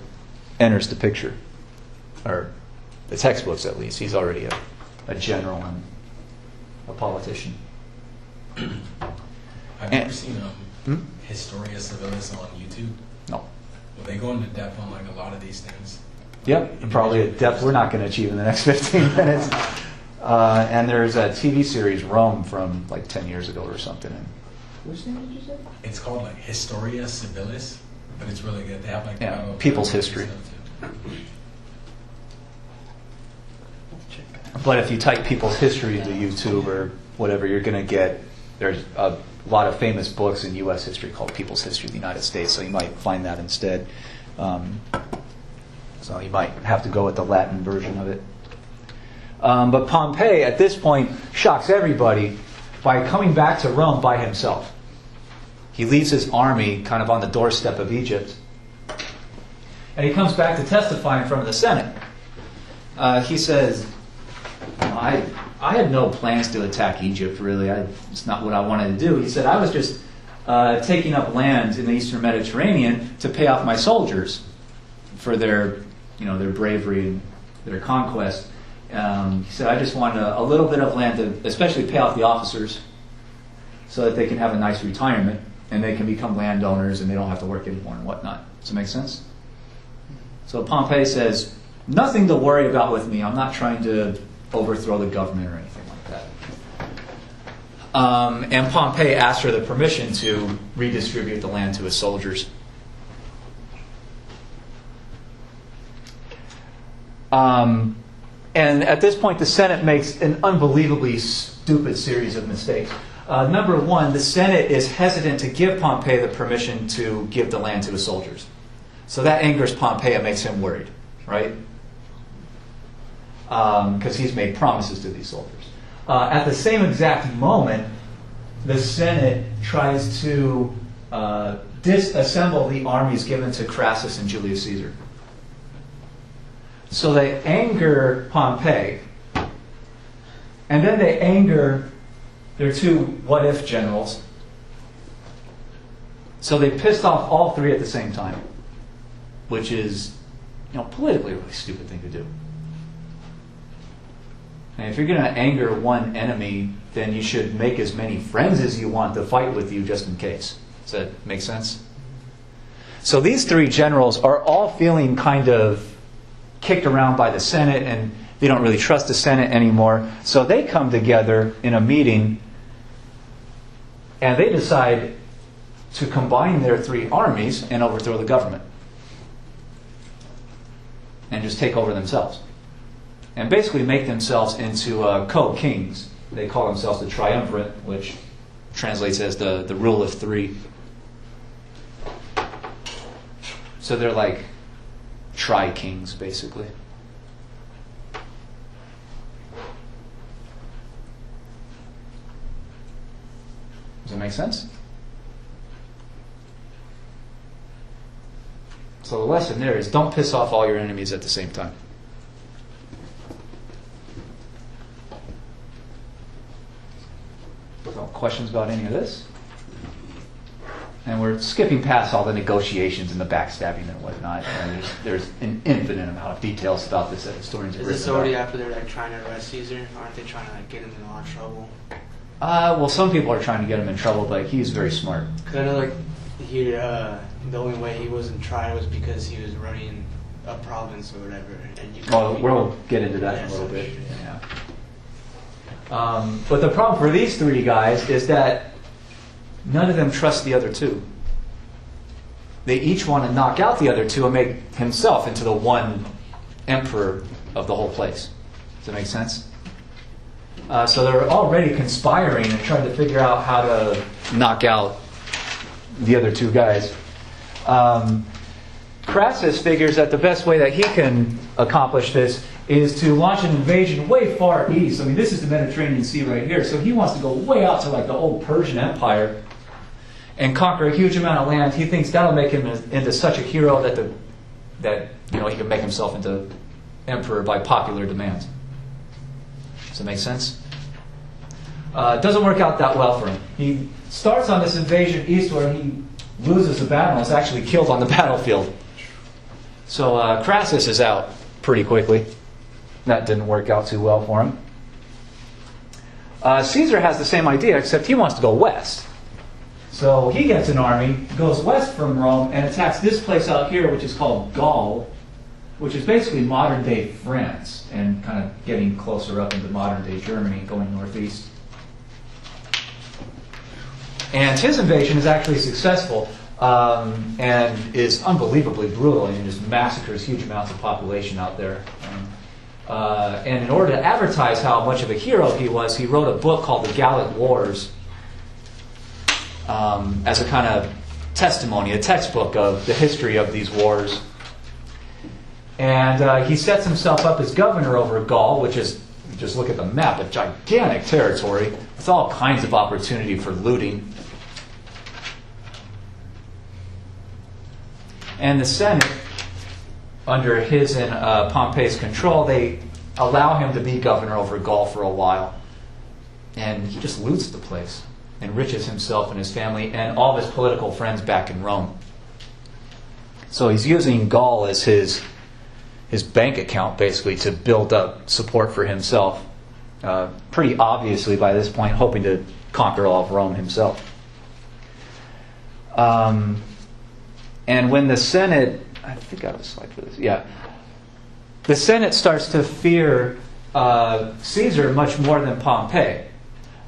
enters the picture, or the textbooks at least. He's already a general and a politician. I've never seen Historia Civilis on YouTube. No. Well, they go into depth on like a lot of these things. Yep, probably a depth we're not going to achieve in the next 15 minutes. And there's a TV series, Rome, from like 10 years ago or something. Which name did you say? It's called like Historia Civilis, but it's really good. They have like people's history. stuff, too. But if you type people's history into YouTube or whatever, you're going to get, there's a lot of famous books in U.S. history called People's History of the United States, so you might find that instead. So you might have to go with the Latin version of it. But Pompey, at this point, shocks everybody by coming back to Rome by himself. He leaves his army kind of on the doorstep of Egypt. And he comes back to testify in front of the Senate. He says, I had no plans to attack Egypt, really. It's not what I wanted to do. He said, I was just taking up land in the Eastern Mediterranean to pay off my soldiers for their bravery and their conquest. He said, I just wanted a little bit of land to especially pay off the officers so that they can have a nice retirement and they can become landowners and they don't have to work anymore and whatnot. Does that make sense? So Pompey says, nothing to worry about with me. I'm not trying to overthrow the government or anything like that. And Pompey asked for the permission to redistribute the land to his soldiers. And at this point, the Senate makes an unbelievably stupid series of mistakes. Number one, the Senate is hesitant to give Pompey the permission to give the land to his soldiers. So that angers Pompey and makes him worried, right? Because he's made promises to these soldiers. At the same exact moment, the Senate tries to disassemble the armies given to Crassus and Julius Caesar. So they anger Pompey, and then they anger their two what-if generals. So they pissed off all three at the same time, which is, politically a really stupid thing to do. And if you're going to anger one enemy, then you should make as many friends as you want to fight with you just in case. Does that make sense? So these three generals are all feeling kind of kicked around by the Senate, and they don't really trust the Senate anymore. So they come together in a meeting, and they decide to combine their three armies and overthrow the government. And just take over themselves. and basically make themselves into co-kings. They call themselves the triumvirate, which translates as the rule of three. So they're like tri-kings, basically. Does that make sense? So the lesson there is don't piss off all your enemies at the same time. So questions about any of this? And we're skipping past all the negotiations and the backstabbing and whatnot. And there's an infinite amount of details about this that historians have Is this written already about. after they're like trying to arrest Caesar? Aren't they trying to like get him in a lot of trouble? Well, some people are trying to get him in trouble, but he's very smart. Because I know like he, the only way he wasn't tried was because he was running a province or whatever. And you We'll get into that in a little bit. Yeah. But the problem for these three guys is that none of them trust the other two. They each want to knock out the other two and make himself into the one emperor of the whole place. Does that make sense? So they're already conspiring and trying to figure out how to knock out the other two guys. Crassus figures that the best way that he can accomplish this is to launch an invasion way far east. I mean, this is the Mediterranean Sea right here. So he wants to go way out to like the old Persian Empire and conquer a huge amount of land. He thinks that'll make him into such a hero that he can make himself into emperor by popular demand. Does that make sense? It doesn't work out that well for him. He starts on this invasion eastward and he loses the battle and is actually killed on the battlefield. So Crassus is out pretty quickly. That didn't work out too well for him. Caesar has the same idea, except he wants to go west. So he gets an army, goes west from Rome, and attacks this place out here, which is called Gaul, which is basically modern-day France, and kind of getting closer up into modern-day Germany, going northeast. And his invasion is actually successful, and is unbelievably brutal, and just massacres huge amounts of population out there. And in order to advertise how much of a hero he was, he wrote a book called The Gallic Wars as a kind of testimony, a textbook of the history of these wars. And he sets himself up as governor over Gaul, which is, just look at the map, a gigantic territory with all kinds of opportunity for looting. And the Senate, under his and Pompey's control, they allow him to be governor over Gaul for a while. And he just loots the place, enriches himself and his family and all of his political friends back in Rome. So he's using Gaul as his bank account, basically, to build up support for himself. Pretty obviously, by this point, hoping to conquer all of Rome himself. And when the Senate, I think I have a slide for this, yeah. The Senate starts to fear Caesar much more than Pompey.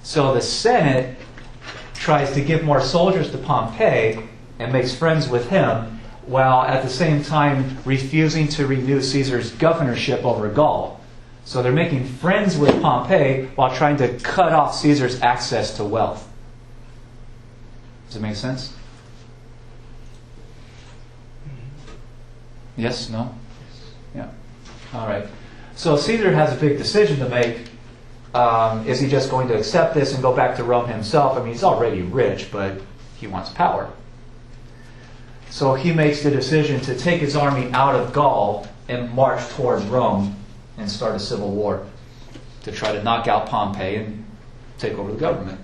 So the Senate tries to give more soldiers to Pompey and makes friends with him, while at the same time refusing to renew Caesar's governorship over Gaul. So they're making friends with Pompey while trying to cut off Caesar's access to wealth. Does it make sense? Yes? No? Yeah. All right. So Caesar has a big decision to make. Is he just going to accept this and go back to Rome himself? I mean, he's already rich, but he wants power. So he makes the decision to take his army out of Gaul and march towards Rome and start a civil war to try to knock out Pompey and take over the government.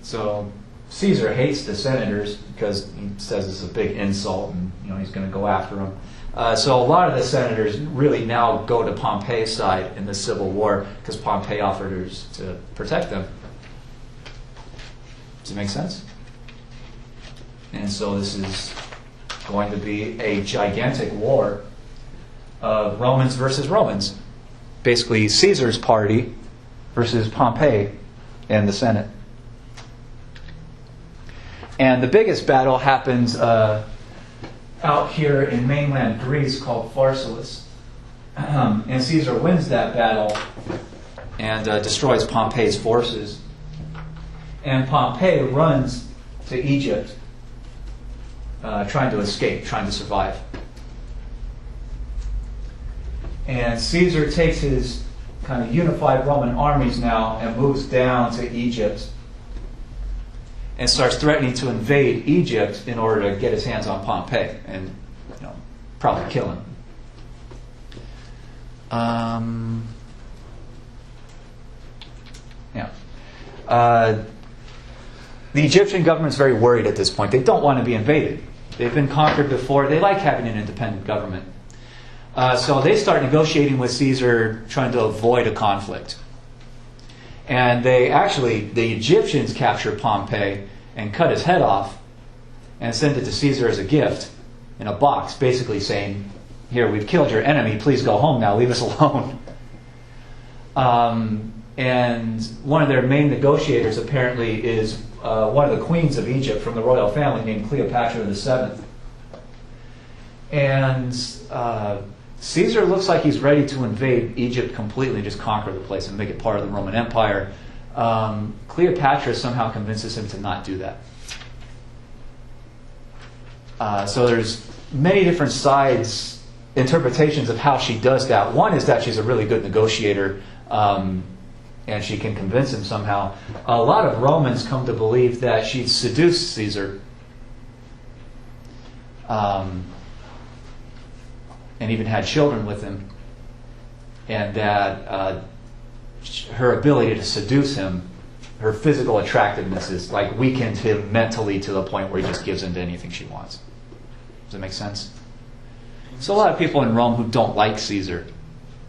So Caesar hates the senators because he says it's a big insult and he's going to go after them. So a lot of the senators really now go to Pompey's side in the civil war because Pompey offered to protect them. Does it make sense? And so this is going to be a gigantic war of Romans versus Romans. Basically, Caesar's party versus Pompey and the Senate. And the biggest battle happens out here in mainland Greece called Pharsalus. And Caesar wins that battle and destroys Pompey's forces. And Pompey runs to Egypt, trying to escape, trying to survive. And Caesar takes his kind of unified Roman armies now and moves down to Egypt and starts threatening to invade Egypt in order to get his hands on Pompey and, probably kill him. The Egyptian government's very worried at this point. They don't want to be invaded. They've been conquered before. They like having an independent government. So they start negotiating with Caesar, trying to avoid a conflict. And the Egyptians capture Pompey and cut his head off and send it to Caesar as a gift in a box, basically saying, "Here, we've killed your enemy. Please go home now. Leave us alone." And one of their main negotiators apparently is one of the queens of Egypt from the royal family named Cleopatra VII. And Caesar looks like he's ready to invade Egypt completely, just conquer the place and make it part of the Roman Empire. Cleopatra somehow convinces him to not do that. So there's many different interpretations of how she does that. One is that she's a really good negotiator, and she can convince him somehow. A lot of Romans come to believe that she seduced Caesar, and even had children with him, and that her ability to seduce him, her physical attractiveness is like weakened him mentally to the point where he just gives in to anything she wants. Does that make sense? So a lot of people in Rome who don't like Caesar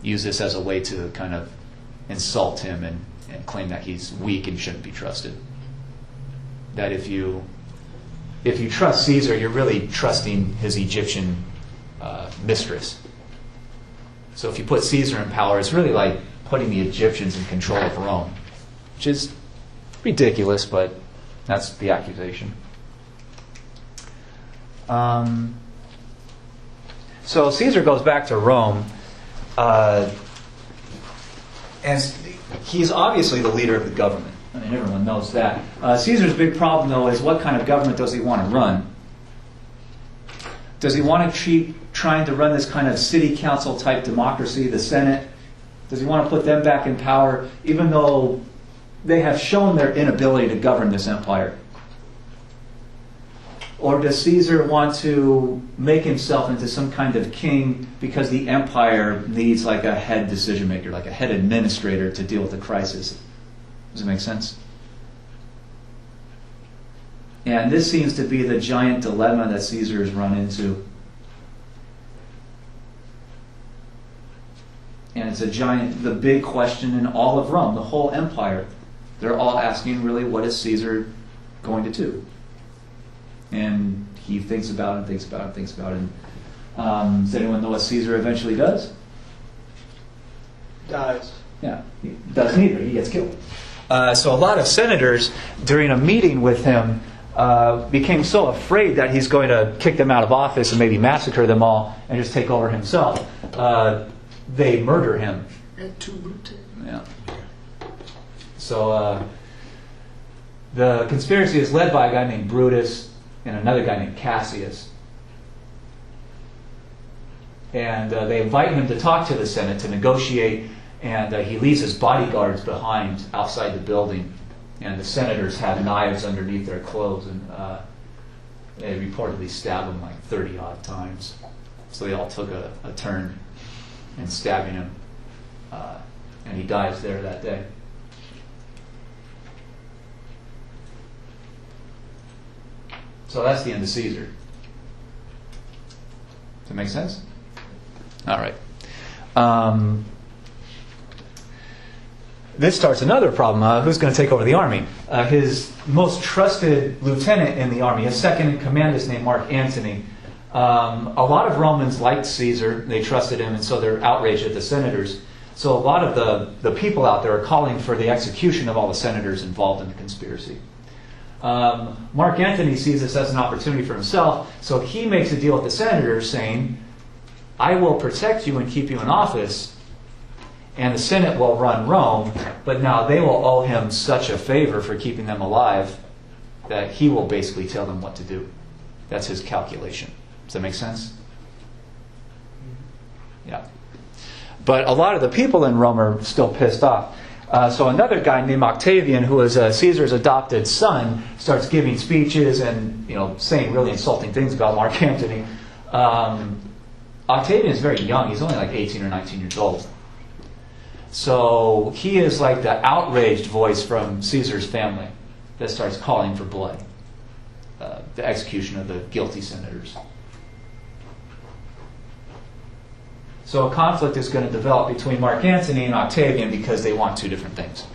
use this as a way to kind of insult him and claim that he's weak and shouldn't be trusted. That if you trust Caesar, you're really trusting his Egyptian mistress. So if you put Caesar in power, it's really like putting the Egyptians in control of Rome, which is ridiculous, but that's the accusation. So Caesar goes back to Rome, and he's obviously the leader of the government. I mean, everyone knows that. Caesar's big problem, though, is what kind of government does he want to run? Does he want to keep trying to run this kind of city council type democracy, the Senate? Does he want to put them back in power, even though they have shown their inability to govern this empire? Or does Caesar want to make himself into some kind of king because the empire needs like a head decision maker, like a head administrator to deal with the crisis? Does it make sense? And this seems to be the giant dilemma that Caesar has run into. And it's the big question in all of Rome, the whole empire. They're all asking really, what is Caesar going to do? And he thinks about it and thinks about it and thinks about it. Does anyone know what Caesar eventually does? Dies. Yeah, he does neither. He gets killed. So a lot of senators, during a meeting with him, became so afraid that he's going to kick them out of office and maybe massacre them all and just take over himself. They murder him. Yeah. So the conspiracy is led by a guy named Brutus and another guy named Cassius. And they invite him to talk to the Senate to negotiate, and he leaves his bodyguards behind outside the building. And the senators had knives underneath their clothes, and they reportedly stabbed him like 30-odd times. So they all took a turn in stabbing him, and he dies there that day. So that's the end of Caesar. Does that make sense? All right. This starts another problem. Who's going to take over the army? His most trusted lieutenant in the army, his second in command, is named Mark Antony. A lot of Romans liked Caesar. They trusted him, and so they're outraged at the senators. So a lot of the people out there are calling for the execution of all the senators involved in the conspiracy. Mark Antony sees this as an opportunity for himself, so he makes a deal with the senators saying, I will protect you and keep you in office, and the Senate will run Rome, but now they will owe him such a favor for keeping them alive that he will basically tell them what to do. That's his calculation. Does that make sense? Yeah. But a lot of the people in Rome are still pissed off. So another guy named Octavian, who was Caesar's adopted son, starts giving speeches and saying really insulting things about Mark Antony. Octavian is very young. He's only like 18 or 19 years old. So he is like the outraged voice from Caesar's family that starts calling for blood, the execution of the guilty senators. So a conflict is going to develop between Mark Antony and Octavian because they want two different things.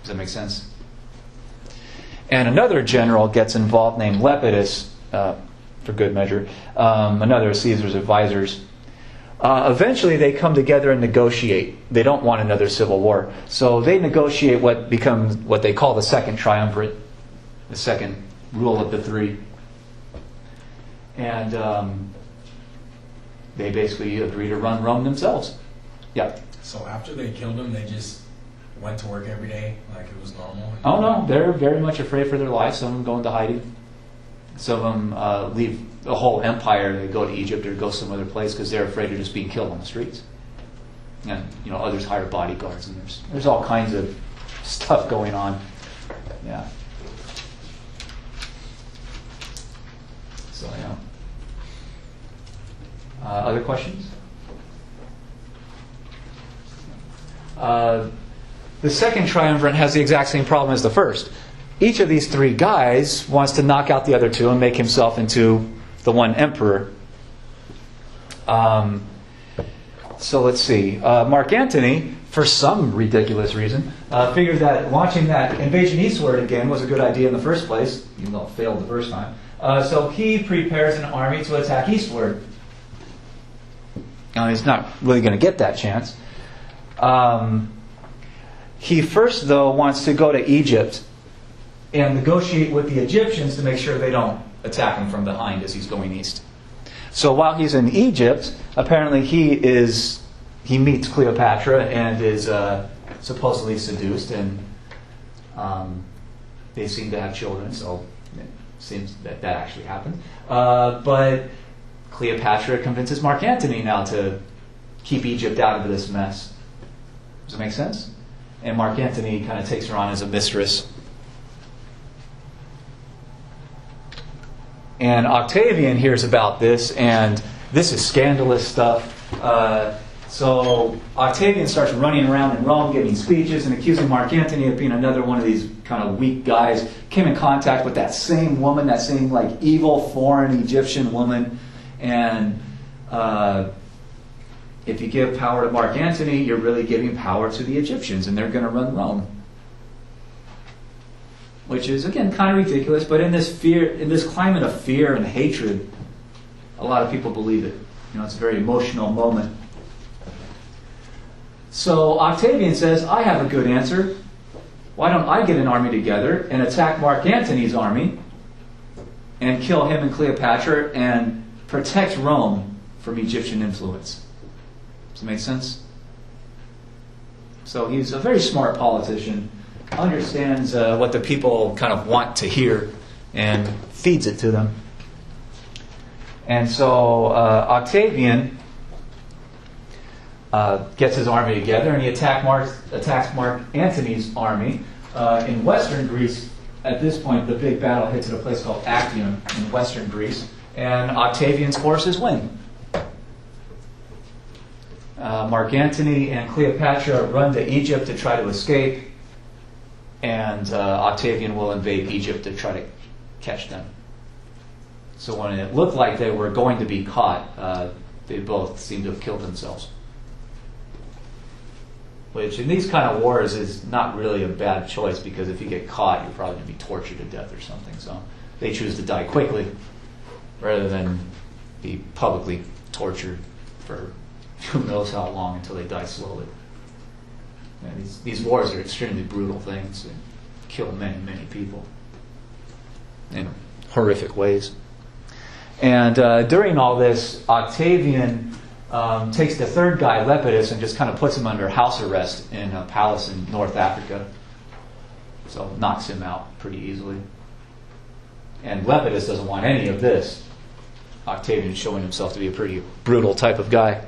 Does that make sense? And another general gets involved named Lepidus, for good measure, another of Caesar's advisors. Eventually they come together and negotiate. They don't want another civil war. So they negotiate what becomes what they call the Second Triumvirate, the second rule of the three. And they basically agree to run Rome themselves. Yeah. So after they killed him, they just went to work every day like it was normal? Oh no, they're very much afraid for their lives. Some of them go into hiding. Some of them leave the whole empire. They go to Egypt or go some other place because they're afraid of just being killed on the streets. And others hire bodyguards, and there's all kinds of stuff going on. Yeah. So yeah. Other questions? The second triumvirate has the exact same problem as the first. Each of these three guys wants to knock out the other two and make himself into the one emperor. So let's see. Mark Antony, for some ridiculous reason, figured that launching that invasion eastward again was a good idea in the first place, even though it failed the first time. So he prepares an army to attack eastward. Now, he's not really going to get that chance. He first, though, wants to go to Egypt and negotiate with the Egyptians to make sure they don't attack him from behind as he's going east. So while he's in Egypt, apparently he meets Cleopatra and is supposedly seduced, and they seem to have children, so it seems that actually happened. But Cleopatra convinces Mark Antony now to keep Egypt out of this mess. Does that make sense? And Mark Antony kind of takes her on as a mistress. And Octavian hears about this, and this is scandalous stuff. So Octavian starts running around in Rome giving speeches and accusing Mark Antony of being another one of these kind of weak guys. Came in contact with that same woman, that same like evil foreign Egyptian woman. And if you give power to Mark Antony, you're really giving power to the Egyptians, and they're going to run Rome. Which is, again, kind of ridiculous, but in this climate of fear and hatred, a lot of people believe it. It's a very emotional moment. So Octavian says, I have a good answer. Why don't I get an army together and attack Mark Antony's army and kill him and Cleopatra and protect Rome from Egyptian influence? Does that make sense? So he's a very smart politician, understands what the people kind of want to hear, and feeds it to them. And so Octavian gets his army together, and he attacks Mark Antony's army in western Greece. At this point, the big battle hits at a place called Actium in western Greece, and Octavian's forces win. Mark Antony and Cleopatra run to Egypt to try to escape, and Octavian will invade Egypt to try to catch them. So when it looked like they were going to be caught, they both seem to have killed themselves. Which in these kind of wars is not really a bad choice, because if you get caught, you're probably going to be tortured to death or something. So they choose to die quickly rather than be publicly tortured for who knows how long until they die slowly. These wars are extremely brutal things and kill many, many people. in horrific ways. And during all this, Octavian takes the third guy, Lepidus, and just kind of puts him under house arrest in a palace in North Africa. So knocks him out pretty easily. And Lepidus doesn't want any of this. Octavian is showing himself to be a pretty brutal type of guy.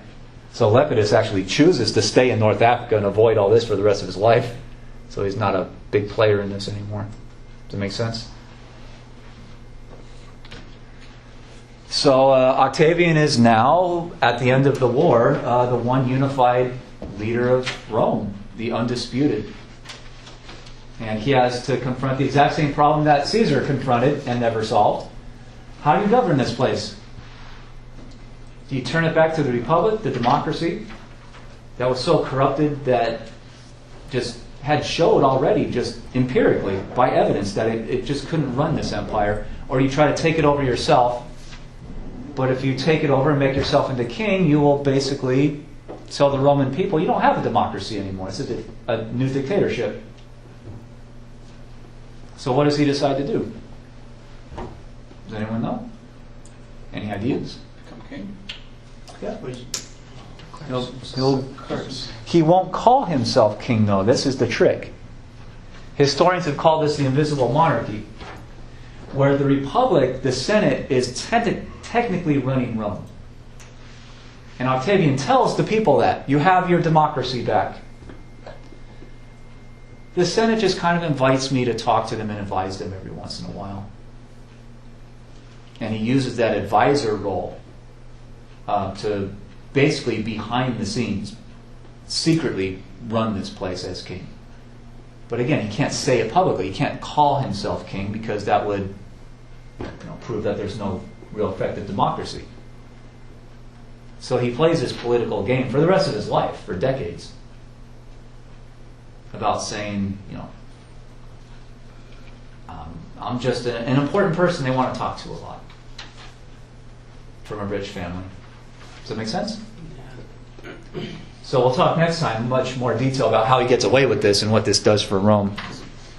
So Lepidus actually chooses to stay in North Africa and avoid all this for the rest of his life. So he's not a big player in this anymore. Does that make sense? So Octavian is now, at the end of the war, the one unified leader of Rome, the undisputed. And he has to confront the exact same problem that Caesar confronted and never solved. How do you govern this place? Do you turn it back to the republic, the democracy, that was so corrupted that just had showed already, just empirically, by evidence, that it just couldn't run this empire? Or do you try to take it over yourself? But if you take it over and make yourself into king, you will basically tell the Roman people, you don't have a democracy anymore. This is a new dictatorship. So what does he decide to do? Does anyone know? Any ideas? Become king. Yeah. He won't call himself king, though. This is the trick. Historians have called this the invisible monarchy, where the republic, the Senate, is technically running Rome. And Octavian tells the people that you have your democracy back. The Senate just kind of invites me to talk to them and advise them every once in a while. And he uses that advisor role to basically, behind the scenes, secretly run this place as king. But again, he can't say it publicly. He can't call himself king because that would prove that there's no real effective democracy. So he plays this political game for the rest of his life, for decades, about saying, I'm just an important person they want to talk to a lot, from a rich family. Does that make sense? So we'll talk next time in much more detail about how he gets away with this and what this does for Rome.